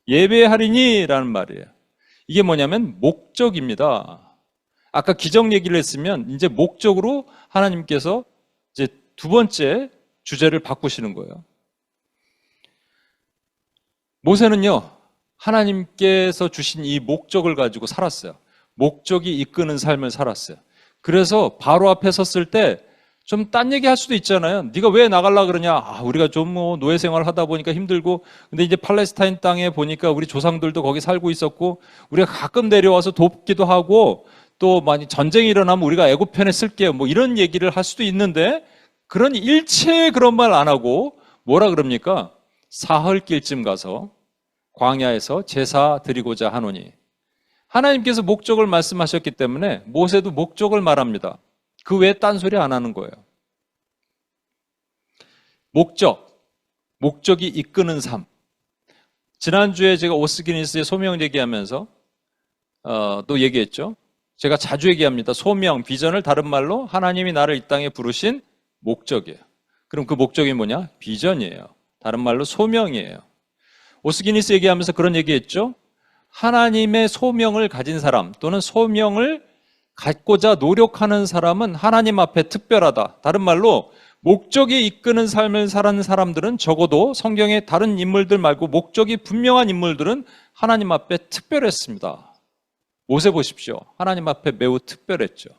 예배하리니라는 말이에요. 이게 뭐냐면 목적입니다. 아까 기적 얘기를 했으면 이제 목적으로 하나님께서 이제 두 번째 주제를 바꾸시는 거예요. 모세는요, 하나님께서 주신 이 목적을 가지고 살았어요. 목적이 이끄는 삶을 살았어요. 그래서 바로 앞에 섰을 때 좀 딴 얘기 할 수도 있잖아요. 네가 왜 나가려고 그러냐? 우리가 좀 노예 생활 하다 보니까 힘들고, 근데 이제 팔레스타인 땅에 보니까 우리 조상들도 거기 살고 있었고, 우리가 가끔 내려와서 돕기도 하고, 또 많이 전쟁이 일어나면 우리가 애굽 편에 쓸게요. 이런 얘기를 할 수도 있는데, 그런 일체 그런 말 안 하고 뭐라 그럽니까? 사흘길쯤 가서 광야에서 제사 드리고자 하노니. 하나님께서 목적을 말씀하셨기 때문에 모세도 목적을 말합니다. 그 외에 딴소리 안 하는 거예요. 목적이 이끄는 삶. 지난주에 제가 오스기니스의 소명 얘기하면서 또 얘기했죠. 제가 자주 얘기합니다. 소명, 비전을 다른 말로 하나님이 나를 이 땅에 부르신 목적이에요. 그럼 그 목적이 뭐냐? 비전이에요. 다른 말로 소명이에요. 오스기니스 얘기하면서 그런 얘기했죠. 하나님의 소명을 가진 사람 또는 소명을 갖고자 노력하는 사람은 하나님 앞에 특별하다. 다른 말로 목적이 이끄는 삶을 사는 사람들은 적어도 성경의 다른 인물들 말고 목적이 분명한 인물들은 하나님 앞에 특별했습니다. 모세 보십시오. 하나님 앞에 매우 특별했죠.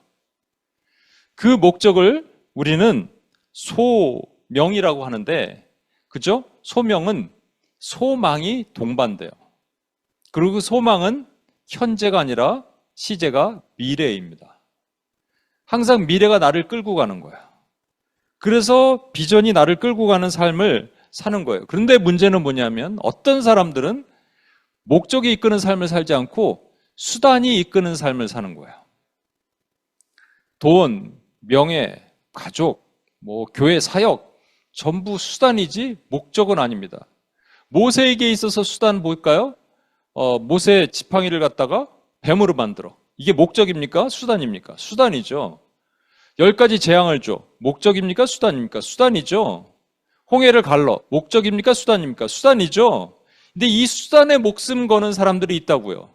그 목적을 우리는 소명이라고 하는데, 그죠? 소명은 소망이 동반돼요. 그리고 그 소망은 현재가 아니라 시제가 미래입니다. 항상 미래가 나를 끌고 가는 거예요. 그래서 비전이 나를 끌고 가는 삶을 사는 거예요. 그런데 문제는 뭐냐면 어떤 사람들은 목적이 이끄는 삶을 살지 않고 수단이 이끄는 삶을 사는 거예요. 돈, 명예, 가족, 교회 사역 전부 수단이지 목적은 아닙니다. 모세에게 있어서 수단 뭘까요? 모세 지팡이를 갖다가 뱀으로 만들어. 이게 목적입니까? 수단입니까? 수단이죠. 10가지 재앙을 줘. 목적입니까? 수단입니까? 수단이죠. 홍해를 갈러. 목적입니까? 수단입니까? 수단이죠. 근데 이 수단에 목숨 거는 사람들이 있다고요.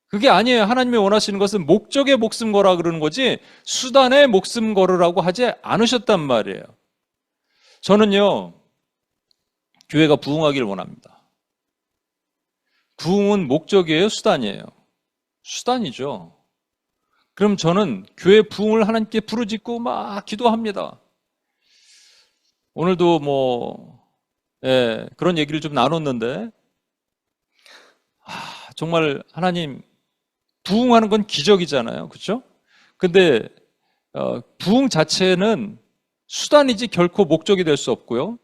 그게 아니에요. 하나님이 원하시는 것은 목적에 목숨 거라 그러는 거지 수단에 목숨 걸으라고 하지 않으셨단 말이에요. 저는요, 교회가 부흥하기를 원합니다. 부흥은 목적이에요? 수단이에요? 수단이죠. 그럼 저는 교회 부흥을 하나님께 부르짖고 막 기도합니다. 오늘도 그런 얘기를 좀 나눴는데, 정말 하나님, 부흥하는 건 기적이잖아요. 그렇죠? 근데 부흥 자체는 수단이지 결코 목적이 될 수 없고요.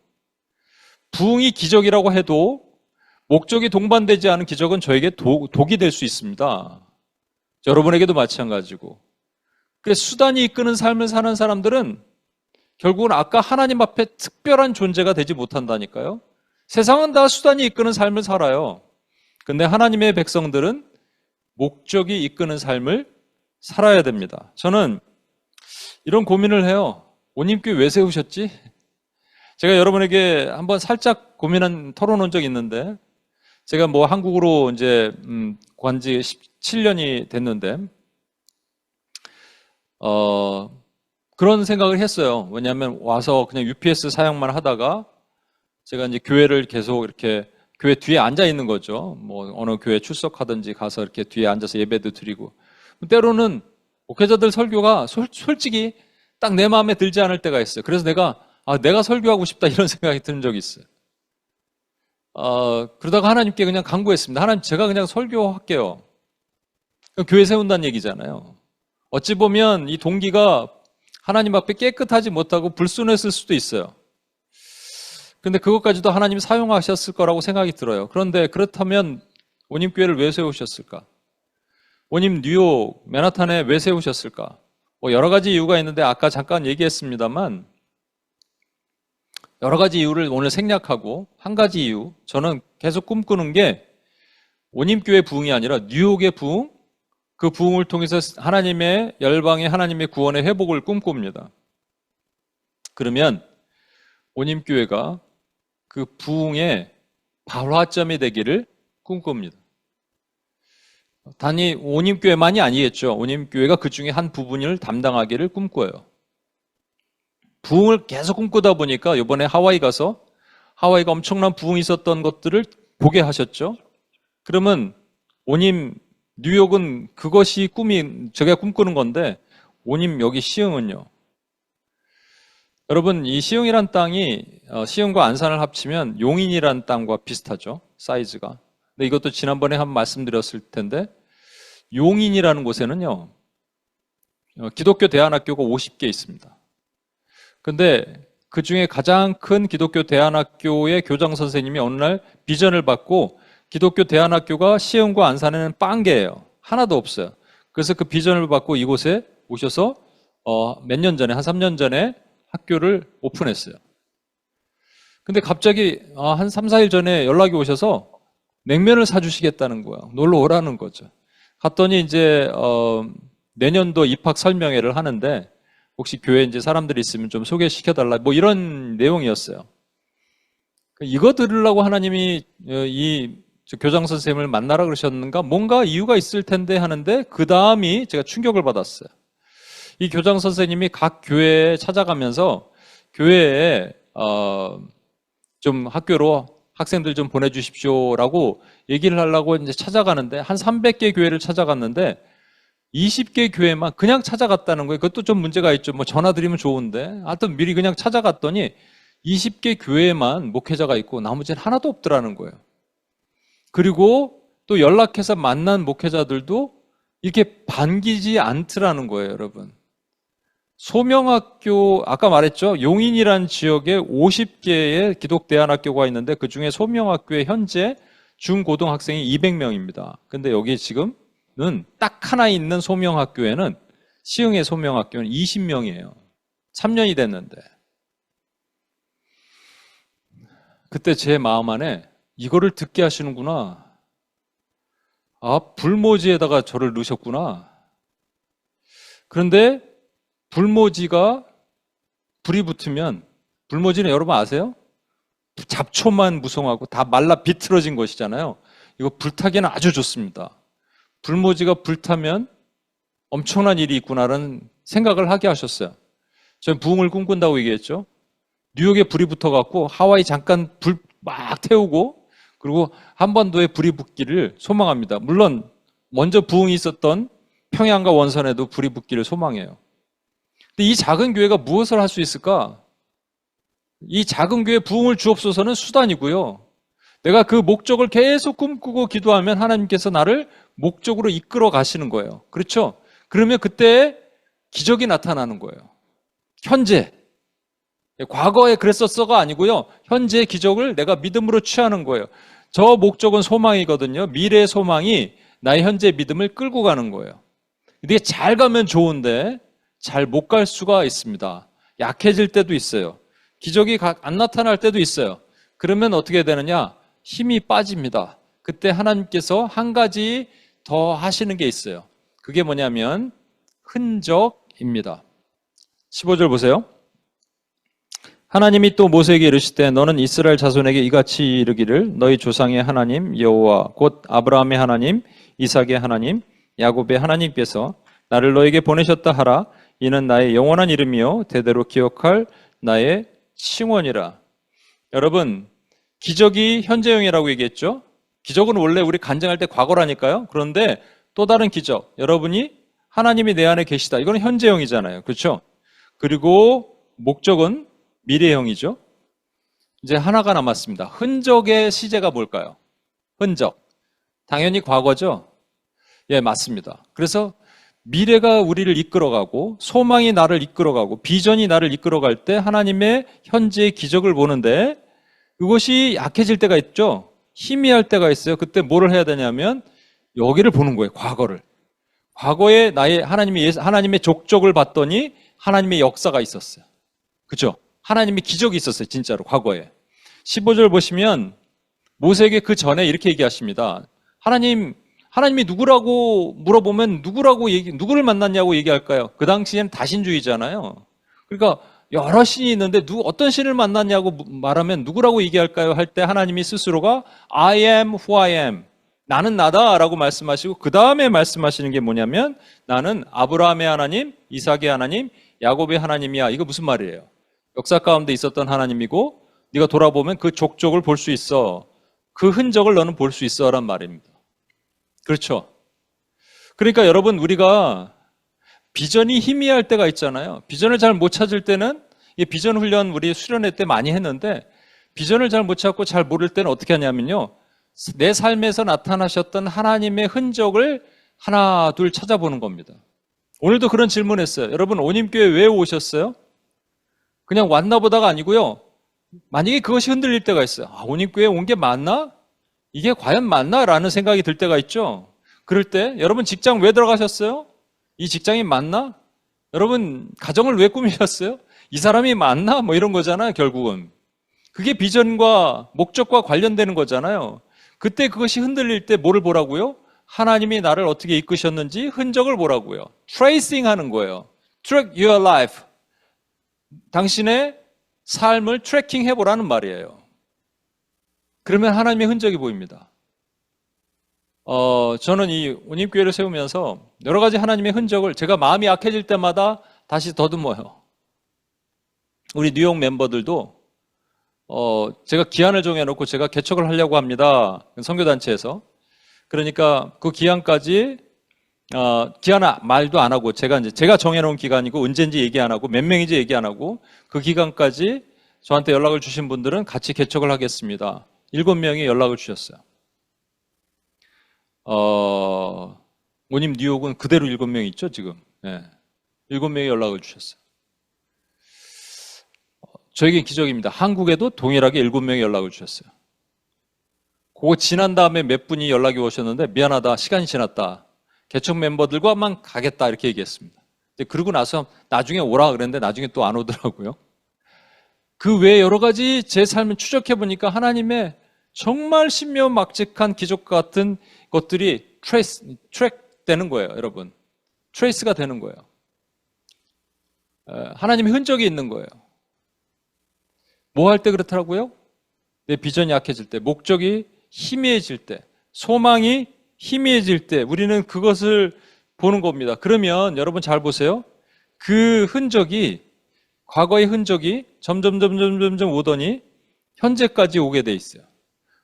부흥이 기적이라고 해도 목적이 동반되지 않은 기적은 저에게 독이 될 수 있습니다. 여러분에게도 마찬가지고. 그래서 수단이 이끄는 삶을 사는 사람들은 결국은 아까 하나님 앞에 특별한 존재가 되지 못한다니까요. 세상은 다 수단이 이끄는 삶을 살아요. 근데 하나님의 백성들은 목적이 이끄는 삶을 살아야 됩니다. 저는 이런 고민을 해요. 온님교회 왜 세우셨지? 제가 여러분에게 한번 살짝 토론한 적이 있는데, 제가 뭐 한국으로 이제 관지 17년이 됐는데, 그런 생각을 했어요. 왜냐하면 와서 그냥 UPS 사역만 하다가 제가 이제 교회를 계속 이렇게 교회 뒤에 앉아 있는 거죠. 뭐 어느 교회 출석하든지 가서 이렇게 뒤에 앉아서 예배도 드리고, 때로는 목회자들 설교가 솔직히 딱 내 마음에 들지 않을 때가 있어요. 그래서 내가 설교하고 싶다 이런 생각이 든 적이 있어요. 그러다가 하나님께 그냥 간구했습니다. 하나님, 제가 그냥 설교할게요. 교회 세운다는 얘기잖아요. 어찌 보면 이 동기가 하나님 앞에 깨끗하지 못하고 불순했을 수도 있어요. 근데 그것까지도 하나님이 사용하셨을 거라고 생각이 들어요. 그런데 그렇다면 온님교회를 왜 세우셨을까? 온님 뉴욕, 맨하탄에 왜 세우셨을까? 뭐 여러 가지 이유가 있는데 아까 잠깐 얘기했습니다만, 여러 가지 이유를 오늘 생략하고 한 가지 이유, 저는 계속 꿈꾸는 게 온님교회 부흥이 아니라 뉴욕의 부흥, 그 부흥을 통해서 하나님의 열방의 하나님의 구원의 회복을 꿈꿉니다. 그러면 온님교회가 그 부흥의 발화점이 되기를 꿈꿉니다. 단지 온님교회만이 아니겠죠. 온님교회가 그 중에 한 부분을 담당하기를 꿈꿔요. 부흥을 계속 꿈꾸다 보니까 이번에 하와이 가서 하와이가 엄청난 부흥이 있었던 것들을 보게 하셨죠. 그러면 뉴욕은 그것이 제가 꿈꾸는 건데, 여기 시흥은요. 여러분, 이 시흥이란 땅이 시흥과 안산을 합치면 용인이란 땅과 비슷하죠. 사이즈가. 근데 이것도 지난번에 한번 말씀드렸을 텐데, 용인이라는 곳에는요, 기독교 대안학교가 50개 있습니다. 근데 그 중에 가장 큰 기독교 대안학교의 교장 선생님이 어느 날 비전을 받고 기독교 대안학교가 시흥과 안산에는 빵개예요. 하나도 없어요. 그래서 그 비전을 받고 이곳에 오셔서 몇 년 전에, 한 3년 전에 학교를 오픈했어요. 근데 갑자기 한 3, 4일 전에 연락이 오셔서 냉면을 사주시겠다는 거예요. 놀러 오라는 거죠. 갔더니 이제 내년도 입학 설명회를 하는데 혹시 교회에 이제 사람들이 있으면 좀 소개시켜달라, 뭐 이런 내용이었어요. 이거 들으려고 하나님이 이 교장 선생님을 만나라 그러셨는가? 뭔가 이유가 있을 텐데 하는데, 그 다음이 제가 충격을 받았어요. 이 교장 선생님이 각 교회에 찾아가면서 교회에 좀 학교로 학생들 좀 보내주십시오라고 얘기를 하려고 이제 찾아가는데, 한 300개 교회를 찾아갔는데 20개 교회만 그냥 찾아갔다는 거예요. 그것도 좀 문제가 있죠. 뭐 전화 드리면 좋은데. 하여튼 미리 그냥 찾아갔더니 20개 교회만 목회자가 있고 나머지는 하나도 없더라는 거예요. 그리고 또 연락해서 만난 목회자들도 이렇게 반기지 않더라는 거예요, 여러분. 소명학교, 아까 말했죠. 용인이라는 지역에 50개의 기독대안학교가 있는데 그 중에 소명학교에 현재 중고등학생이 200명입니다. 근데 여기 지금은 딱 하나 있는 소명학교에는, 시흥의 소명학교는 20명이에요. 3년이 됐는데. 그때 제 마음 안에 이거를 듣게 하시는구나. 불모지에다가 저를 넣으셨구나. 그런데 불모지가 불이 붙으면, 불모지는 여러분 아세요? 잡초만 무성하고 다 말라 비틀어진 것이잖아요. 이거 불타기는 아주 좋습니다. 불모지가 불타면 엄청난 일이 있구나라는 생각을 하게 하셨어요. 저는 부흥을 꿈꾼다고 얘기했죠. 뉴욕에 불이 붙어갖고 하와이 잠깐 불 막 태우고, 그리고 한반도에 불이 붙기를 소망합니다. 물론 먼저 부흥이 있었던 평양과 원산에도 불이 붙기를 소망해요. 근데 이 작은 교회가 무엇을 할 수 있을까? 이 작은 교회 부흥을 주옵소서는 수단이고요. 내가 그 목적을 계속 꿈꾸고 기도하면 하나님께서 나를 목적으로 이끌어 가시는 거예요. 그렇죠? 그러면 그때 기적이 나타나는 거예요. 현재. 과거에 그랬었어가 아니고요. 현재의 기적을 내가 믿음으로 취하는 거예요. 저 목적은 소망이거든요. 미래의 소망이 나의 현재 믿음을 끌고 가는 거예요. 이게 잘 가면 좋은데 잘 못 갈 수가 있습니다. 약해질 때도 있어요. 기적이 안 나타날 때도 있어요. 그러면 어떻게 되느냐? 힘이 빠집니다. 그때 하나님께서 한 가지 더 하시는 게 있어요. 그게 뭐냐면 흔적입니다. 15절 보세요. 하나님이 또 모세에게 이르시되 너는 이스라엘 자손에게 이같이 이르기를 너희 조상의 하나님 여호와 곧 아브라함의 하나님 이삭의 하나님 야곱의 하나님께서 나를 너에게 보내셨다 하라. 이는 나의 영원한 이름이요 대대로 기억할 나의 칭원이라. 여러분, 기적이 현재형이라고 얘기했죠. 기적은 원래 우리 간증할 때 과거라니까요. 그런데 또 다른 기적, 여러분이 하나님이 내 안에 계시다. 이건 현재형이잖아요. 그렇죠? 그리고 목적은 미래형이죠. 이제 하나가 남았습니다. 흔적의 시제가 뭘까요? 흔적. 당연히 과거죠. 예, 맞습니다. 그래서 미래가 우리를 이끌어가고 소망이 나를 이끌어가고 비전이 나를 이끌어갈 때 하나님의 현재의 기적을 보는데 그것이 약해질 때가 있죠. 희미할 때가 있어요. 그때 뭐를 해야 되냐면 여기를 보는 거예요. 과거를. 과거에 나의 하나님의 족적을 봤더니 하나님의 역사가 있었어요. 그렇죠? 하나님의 기적이 있었어요. 진짜로 과거에. 15절 보시면 모세에게 그 전에 이렇게 얘기하십니다. 하나님이 누구라고 물어보면 누구를 만났냐고 얘기할까요? 그 당시엔 다신주의잖아요. 그러니까 여러 신이 있는데 어떤 신을 만났냐고 말하면 누구라고 얘기할까요? 할 때 하나님이 스스로가 I am who I am. 나는 나다라고 말씀하시고 그 다음에 말씀하시는 게 뭐냐면 나는 아브라함의 하나님, 이삭의 하나님, 야곱의 하나님이야. 이거 무슨 말이에요? 역사 가운데 있었던 하나님이고 네가 돌아보면 그 족적을 볼 수 있어. 그 흔적을 너는 볼 수 있어 란 말입니다. 그렇죠? 그러니까 여러분 우리가 비전이 희미할 때가 있잖아요. 비전을 잘 못 찾을 때는 이 비전 훈련 우리 수련회 때 많이 했는데 비전을 잘 못 찾고 잘 모를 때는 어떻게 하냐면요. 내 삶에서 나타나셨던 하나님의 흔적을 하나 둘 찾아보는 겁니다. 오늘도 그런 질문했어요. 여러분 오님교회 왜 오셨어요? 그냥 왔나 보다가 아니고요. 만약에 그것이 흔들릴 때가 있어요. 오님교회 온 게 맞나? 이게 과연 맞나? 라는 생각이 들 때가 있죠. 그럴 때 여러분 직장 왜 들어가셨어요? 이 직장이 맞나? 여러분 가정을 왜 꾸미셨어요? 이 사람이 맞나? 뭐 이런 거잖아요. 결국은 그게 비전과 목적과 관련되는 거잖아요. 그때 그것이 흔들릴 때 뭐를 보라고요? 하나님이 나를 어떻게 이끄셨는지 흔적을 보라고요. 트레이싱 하는 거예요. Track your life. 당신의 삶을 트래킹 해보라는 말이에요. 그러면 하나님의 흔적이 보입니다. 저는 이 온입교회를 세우면서 여러 가지 하나님의 흔적을 제가 마음이 약해질 때마다 다시 더듬어요. 우리 뉴욕 멤버들도 제가 기한을 정해놓고 제가 개척을 하려고 합니다. 선교단체에서. 그러니까 그 기한까지 기한 말도 안 하고 제가 정해놓은 기간이고 언제인지 얘기 안 하고 몇 명인지 얘기 안 하고 그 기간까지 저한테 연락을 주신 분들은 같이 개척을 하겠습니다. 7명이 연락을 주셨어요. 모님 뉴욕은 그대로 7명 있죠 지금. 네. 7명이 연락을 주셨어요. 저에겐 기적입니다. 한국에도 동일하게 7명이 연락을 주셨어요. 그거 지난 다음에 몇 분이 연락이 오셨는데 미안하다 시간이 지났다. 개척 멤버들과만 가겠다 이렇게 얘기했습니다. 그러고 나서 나중에 오라 그랬는데 나중에 또 안 오더라고요. 그 외에 여러 가지 제 삶을 추적해 보니까 하나님의 정말 신묘막직한 기적 같은 것들이 트랙 되는 거예요, 여러분. 트레이스가 되는 거예요. 하나님의 흔적이 있는 거예요. 뭐 할 때 그렇더라고요? 내 비전이 약해질 때, 목적이 희미해질 때, 소망이 희미해질 때 우리는 그것을 보는 겁니다. 그러면 여러분 잘 보세요. 그 흔적이 과거의 흔적이 점점 오더니 현재까지 오게 돼 있어요.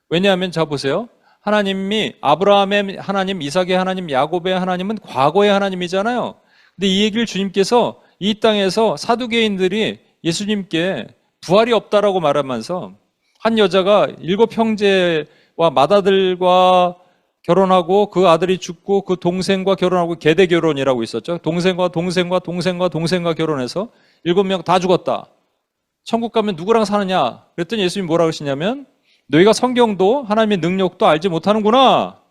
왜냐하면 자 보세요. 하나님이 아브라함의 하나님, 이삭의 하나님, 야곱의 하나님은 과거의 하나님이잖아요. 근데 이 얘기를 주님께서 이 땅에서 사두개인들이 예수님께 부활이 없다라고 말하면서 한 여자가 7형제와 맏아들과 결혼하고 그 아들이 죽고 그 동생과 결혼하고 계대 결혼이라고 있었죠. 동생과 결혼해서 7명 다 죽었다. 천국 가면 누구랑 사느냐? 그랬더니 예수님이 뭐라고 하시냐면 너희가 성경도 하나님의 능력도 알지 못하는구나.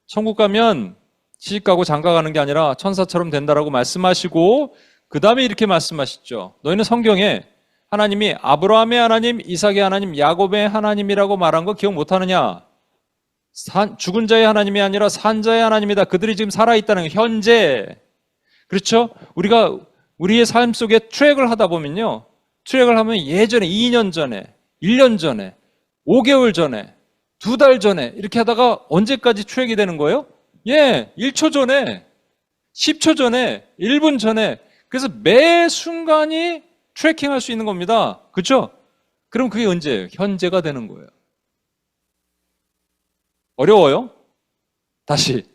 천국 가면 시집가고 장가가는 게 아니라 천사처럼 된다라고 말씀하시고 그 다음에 이렇게 말씀하시죠. 너희는 성경에 하나님이 아브라함의 하나님, 이삭의 하나님, 야곱의 하나님이라고 말한 거 기억 못하느냐? 죽은 자의 하나님이 아니라 산 자의 하나님이다. 그들이 지금 살아있다는 거, 현재. 그렇죠? 우리가 우리의 삶 속에 트랙을 하다 보면요. 트랙을 하면 예전에 2년 전에, 1년 전에, 5개월 전에, 2달 전에 이렇게 하다가 언제까지 트랙이 되는 거예요? 1초 전에, 10초 전에, 1분 전에. 그래서 매 순간이 트래킹할 수 있는 겁니다. 그렇죠? 그럼 그게 언제예요? 현재가 되는 거예요. 어려워요? 다시.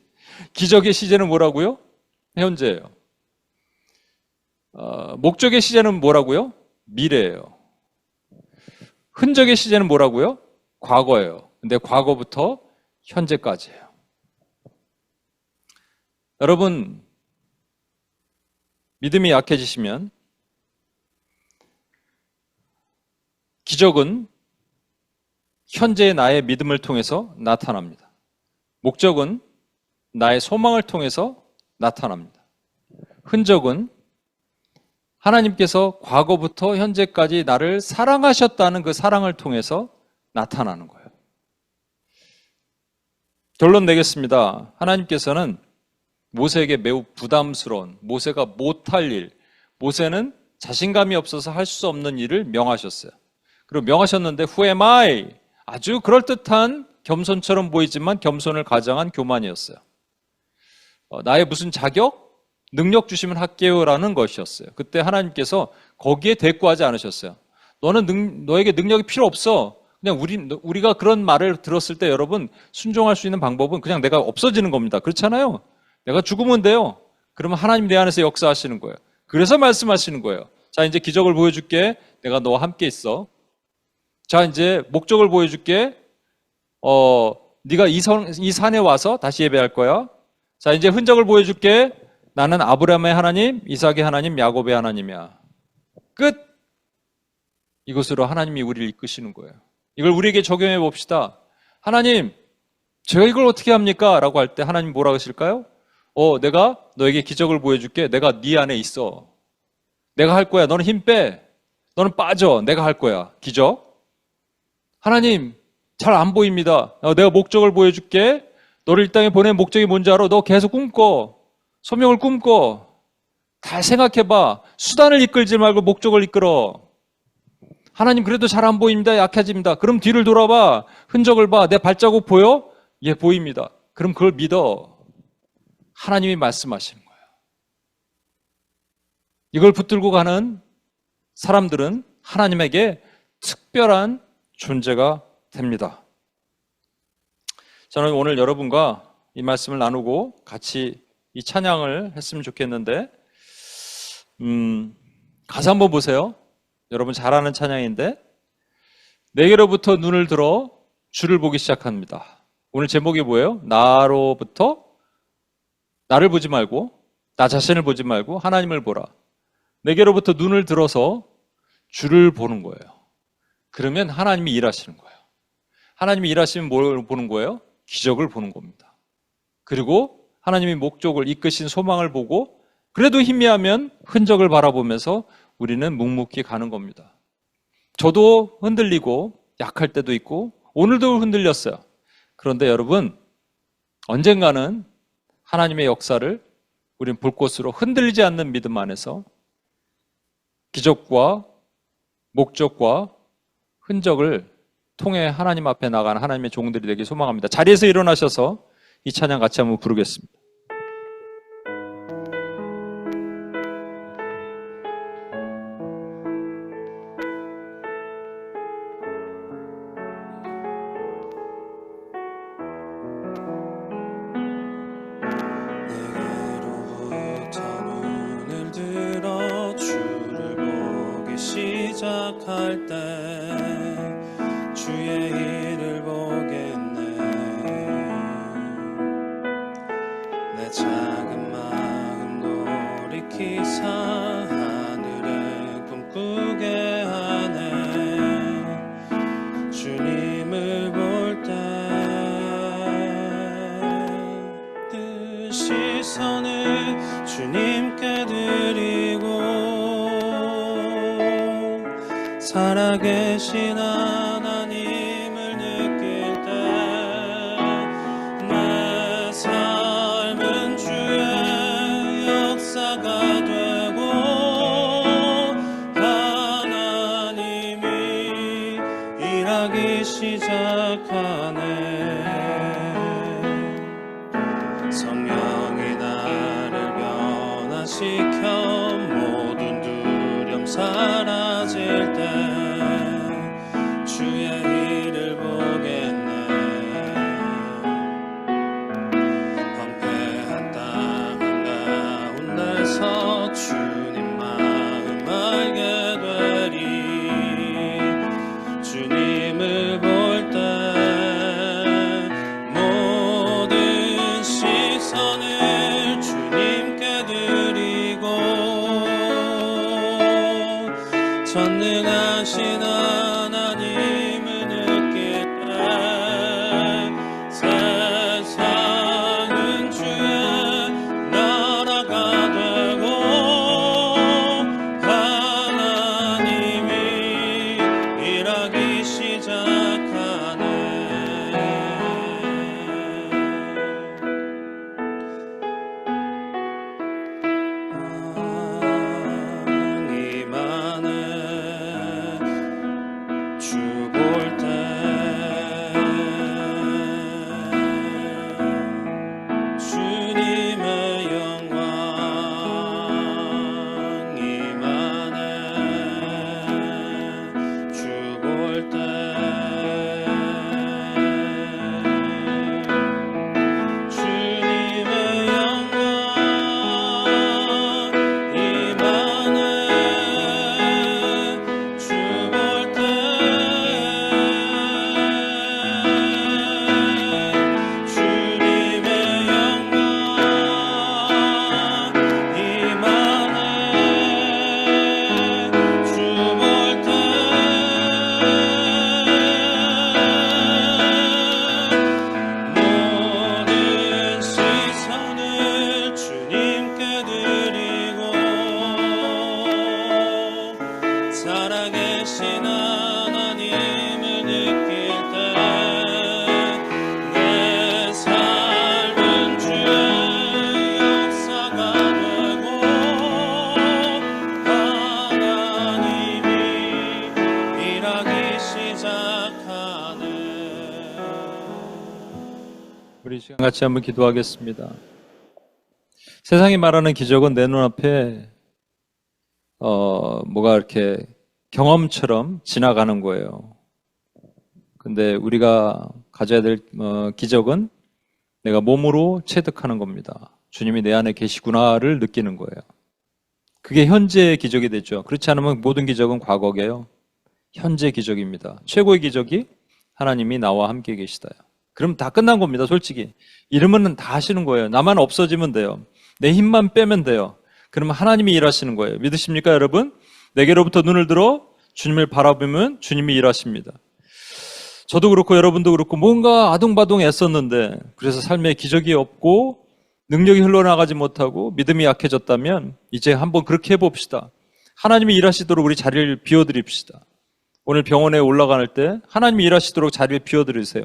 기적의 시제는 뭐라고요? 현재예요. 목적의 시제는 뭐라고요? 미래예요. 흔적의 시제는 뭐라고요? 과거예요. 근데 과거부터 현재까지예요. 여러분, 믿음이 약해지시면 기적은 현재의 나의 믿음을 통해서 나타납니다. 목적은 나의 소망을 통해서 나타납니다. 흔적은 하나님께서 과거부터 현재까지 나를 사랑하셨다는 그 사랑을 통해서 나타나는 거예요. 결론 내겠습니다. 하나님께서는 모세에게 매우 부담스러운, 모세가 못할 일, 모세는 자신감이 없어서 할 수 없는 일을 명하셨어요. 그리고 명하셨는데 Who am I? 아주 그럴듯한 겸손처럼 보이지만 겸손을 가장한 교만이었어요. 나의 무슨 자격? 능력 주시면 할게요라는 것이었어요. 그때 하나님께서 거기에 대꾸하지 않으셨어요. 너에게 능력이 필요 없어. 그냥 우리가 그런 말을 들었을 때 여러분 순종할 수 있는 방법은 그냥 내가 없어지는 겁니다. 그렇잖아요. 내가 죽으면 돼요. 그러면 하나님 내 안에서 역사하시는 거예요. 그래서 말씀하시는 거예요. 자, 이제 기적을 보여줄게. 내가 너와 함께 있어. 자, 이제 목적을 보여줄게. 네가 이 산에 와서 다시 예배할 거야. 자, 이제 흔적을 보여줄게. 나는 아브라함의 하나님, 이삭의 하나님, 야곱의 하나님이야. 끝. 이것으로 하나님이 우리를 이끄시는 거예요. 이걸 우리에게 적용해 봅시다. 하나님, 제가 이걸 어떻게 합니까? 라고 할 때 하나님 뭐라고 하실까요? 내가 너에게 기적을 보여줄게. 내가 네 안에 있어. 내가 할 거야. 너는 힘 빼. 너는 빠져. 내가 할 거야. 기적. 하나님, 잘 안 보입니다. 내가 목적을 보여줄게. 너를 이 땅에 보낸 목적이 뭔지 알아? 너 계속 꿈꿔. 소명을 꿈꿔. 잘 생각해봐. 수단을 이끌지 말고 목적을 이끌어. 하나님, 그래도 잘 안 보입니다. 약해집니다. 그럼 뒤를 돌아봐. 흔적을 봐. 내 발자국 보여? 예, 보입니다. 그럼 그걸 믿어. 하나님이 말씀하시는 거예요. 이걸 붙들고 가는 사람들은 하나님에게 특별한 존재가 됩니다. 저는 오늘 여러분과 이 말씀을 나누고 같이 이 찬양을 했으면 좋겠는데, 가사 한번 보세요. 여러분 잘 아는 찬양인데, 내게로부터 눈을 들어 주를 보기 시작합니다. 오늘 제목이 뭐예요? 나를 보지 말고, 나 자신을 보지 말고 하나님을 보라. 내게로부터 눈을 들어서 주를 보는 거예요. 그러면 하나님이 일하시는 거예요. 하나님이 일하시면 뭘 보는 거예요? 기적을 보는 겁니다. 그리고 하나님이 목적을 이끄신 소망을 보고 그래도 희미하면 흔적을 바라보면서 우리는 묵묵히 가는 겁니다. 저도 흔들리고 약할 때도 있고 오늘도 흔들렸어요. 그런데 여러분, 언젠가는 하나님의 역사를 우리는 볼 것으로 흔들리지 않는 믿음 안에서 기적과 목적과 흔적을 통해 하나님 앞에 나가는 하나님의 종들이 되길 소망합니다. 자리에서 일어나셔서 이 찬양 같이 한번 부르겠습니다. 시작할 때 주의 일을 보겠네. 내 작은 마음 돌이키사 하늘에 꿈꾸게 하네. 주님을 볼 때 그 시선을 주님께 드리고 살아계신 하나님을 느낄 때 내 삶은 주의 역사가 되고 하나님이 일하기 시작하네. 성령이 나를 변화시켜 모든 두려움 사라질 때 주의 일을 보겠네. 황폐한 땅 한가운데서 주님 마음 알게 되리. 주님을 볼 때 모든 시선을 주님께 드리고 전능하신 하나님을 느낄 때 세상은 주의 나라가 되고 하나님이 일하기 시작하네. 임하네. 주 볼 때 주님의 영광 임하네. 주 볼 때 주님의 영광 임하네. 주 볼 때 주님의 영광 임하네. 주 볼 때 모든 시선을 주님께 드리고 살아계신 하나님을 느낄 때 내 삶은 주의 역사가 되고 하나님이 일하기 시작하네. 우리 시간 같이 한번 기도하겠습니다. 세상이 말하는 기적은 내 눈앞에 뭐가 이렇게 경험처럼 지나가는 거예요. 근데 우리가 가져야 될 기적은 내가 몸으로 체득하는 겁니다. 주님이 내 안에 계시구나를 느끼는 거예요. 그게 현재의 기적이 되죠. 그렇지 않으면 모든 기적은 과거게요. 현재 기적입니다. 최고의 기적이 하나님이 나와 함께 계시다요. 그럼 다 끝난 겁니다. 솔직히 이러면 다 하시는 거예요. 나만 없어지면 돼요. 내 힘만 빼면 돼요. 그러면 하나님이 일하시는 거예요. 믿으십니까 여러분? 내게로부터 눈을 들어 주님을 바라보면 주님이 일하십니다. 저도 그렇고 여러분도 그렇고 뭔가 아둥바둥 애썼는데 그래서 삶에 기적이 없고 능력이 흘러나가지 못하고 믿음이 약해졌다면 이제 한번 그렇게 해봅시다. 하나님이 일하시도록 우리 자리를 비워드립시다. 오늘 병원에 올라갈 때 하나님이 일하시도록 자리를 비워드리세요.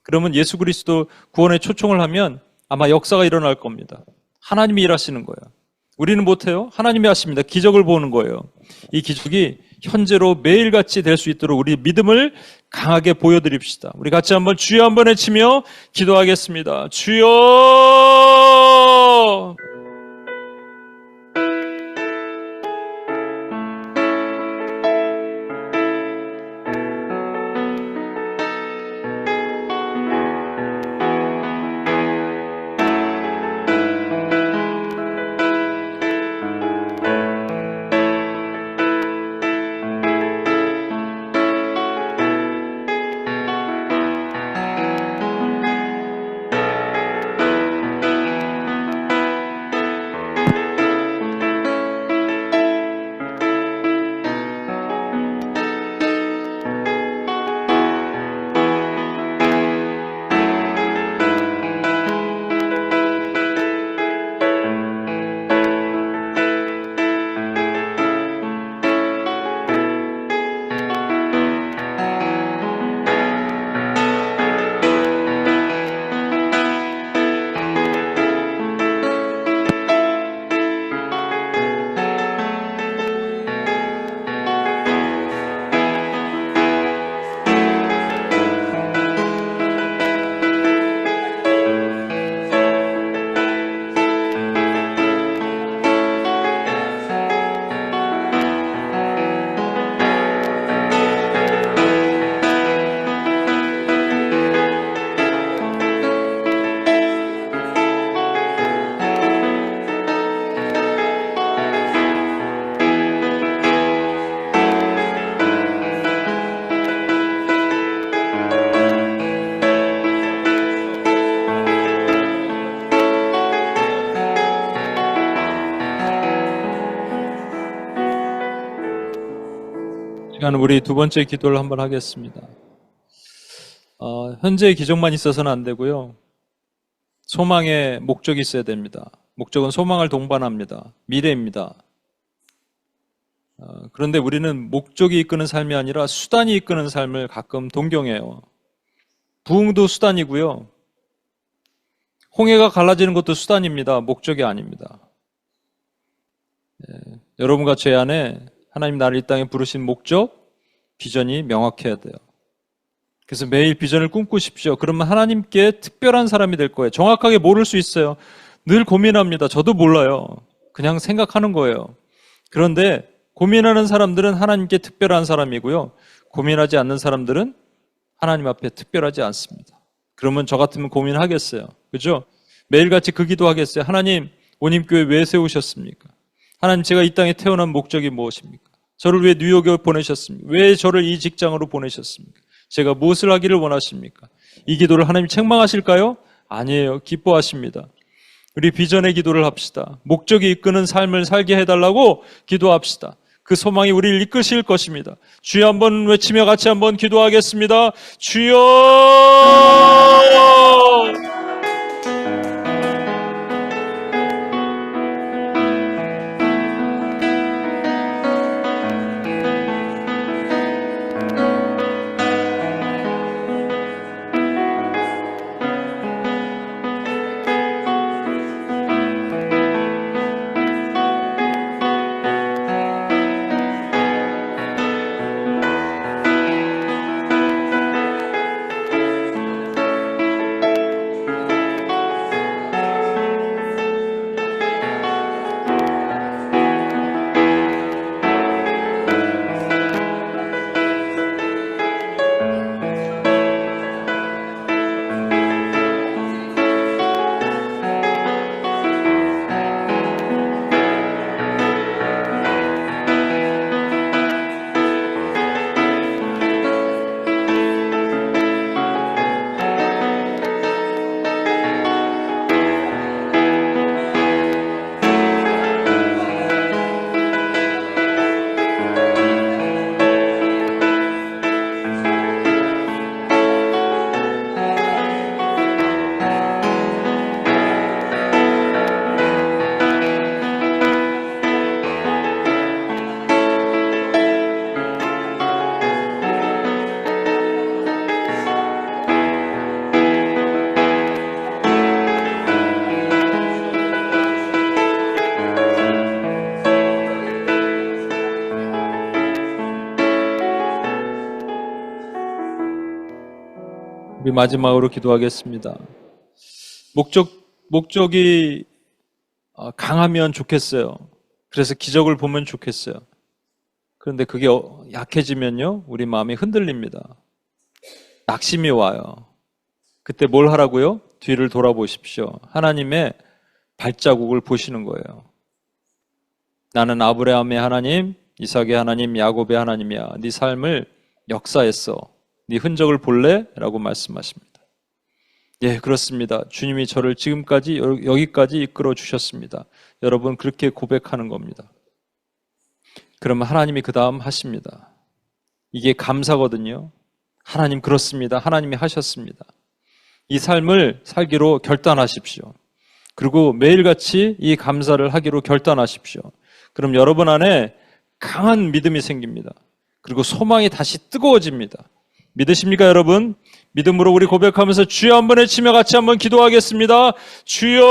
그러면 예수 그리스도 구원에 초청을 하면 아마 역사가 일어날 겁니다. 하나님이 일하시는 거예요. 우리는 못해요. 하나님이 하십니다. 기적을 보는 거예요. 이 기적이 현재로 매일같이 될 수 있도록 우리 믿음을 강하게 보여드립시다. 우리 같이 한번 주여 한번 외치며 기도하겠습니다. 주여! 시간 우리 두 번째 기도를 한번 하겠습니다. 현재의 기적만 있어서는 안 되고요. 소망의 목적이 있어야 됩니다. 목적은 소망을 동반합니다. 미래입니다. 그런데 우리는 목적이 이끄는 삶이 아니라 수단이 이끄는 삶을 가끔 동경해요. 부흥도 수단이고요. 홍해가 갈라지는 것도 수단입니다. 목적이 아닙니다. 여러분과 제 안에 하나님 나를 이 땅에 부르신 목적, 비전이 명확해야 돼요. 그래서 매일 비전을 꿈꾸십시오. 그러면 하나님께 특별한 사람이 될 거예요. 정확하게 모를 수 있어요. 늘 고민합니다. 저도 몰라요. 그냥 생각하는 거예요. 그런데 고민하는 사람들은 하나님께 특별한 사람이고요. 고민하지 않는 사람들은 하나님 앞에 특별하지 않습니다. 그러면 저 같으면 고민하겠어요. 그죠? 매일같이 그 기도하겠어요. 하나님, 온임교회 왜 세우셨습니까? 하나님, 제가 이 땅에 태어난 목적이 무엇입니까? 저를 왜 뉴욕에 보내셨습니까? 왜 저를 이 직장으로 보내셨습니까? 제가 무엇을 하기를 원하십니까? 이 기도를 하나님 책망하실까요? 아니에요. 기뻐하십니다. 우리 비전의 기도를 합시다. 목적이 이끄는 삶을 살게 해달라고 기도합시다. 그 소망이 우리를 이끄실 것입니다. 주여 한번 외치며 같이 한번 기도하겠습니다. 주여! 우리 마지막으로 기도하겠습니다. 목적이 강하면 좋겠어요. 그래서 기적을 보면 좋겠어요. 그런데 그게 약해지면요, 우리 마음이 흔들립니다. 낙심이 와요. 그때 뭘 하라고요? 뒤를 돌아보십시오. 하나님의 발자국을 보시는 거예요. 나는 아브라함의 하나님, 이삭의 하나님, 야곱의 하나님이야. 네 삶을 역사했어. 네 흔적을 볼래? 라고 말씀하십니다. 예, 그렇습니다. 주님이 저를 지금까지 여기까지 이끌어 주셨습니다. 여러분, 그렇게 고백하는 겁니다. 그러면 하나님이 그 다음 하십니다. 이게 감사거든요. 하나님 그렇습니다. 하나님이 하셨습니다. 이 삶을 살기로 결단하십시오. 그리고 매일같이 이 감사를 하기로 결단하십시오. 그럼 여러분 안에 강한 믿음이 생깁니다. 그리고 소망이 다시 뜨거워집니다. 믿으십니까, 여러분? 믿음으로 우리 고백하면서 주여 한번 외치며 같이 한번 기도하겠습니다. 주여!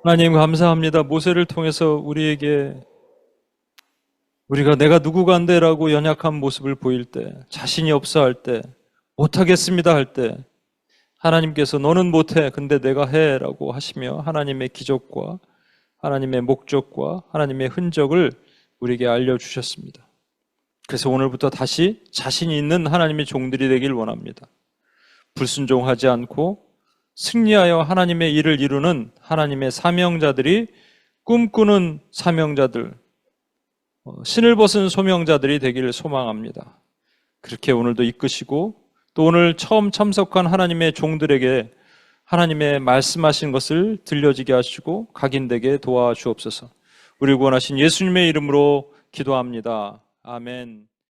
하나님 감사합니다. 모세를 통해서 우리에게 우리가 내가 누구간데라고 연약한 모습을 보일 때, 자신이 없어 할 때, 못하겠습니다 할 때 하나님께서 너는 못해 근데 내가 해라고 하시며 하나님의 기적과 하나님의 목적과 하나님의 흔적을 우리에게 알려주셨습니다. 그래서 오늘부터 다시 자신이 있는 하나님의 종들이 되길 원합니다. 불순종하지 않고 승리하여 하나님의 일을 이루는 하나님의 사명자들이, 꿈꾸는 사명자들, 신을 벗은 소명자들이 되기를 소망합니다. 그렇게 오늘도 이끄시고 또 오늘 처음 참석한 하나님의 종들에게 하나님의 말씀하신 것을 들려지게 하시고 각인되게 도와주옵소서. 우리 구원하신 예수님의 이름으로 기도합니다. 아멘.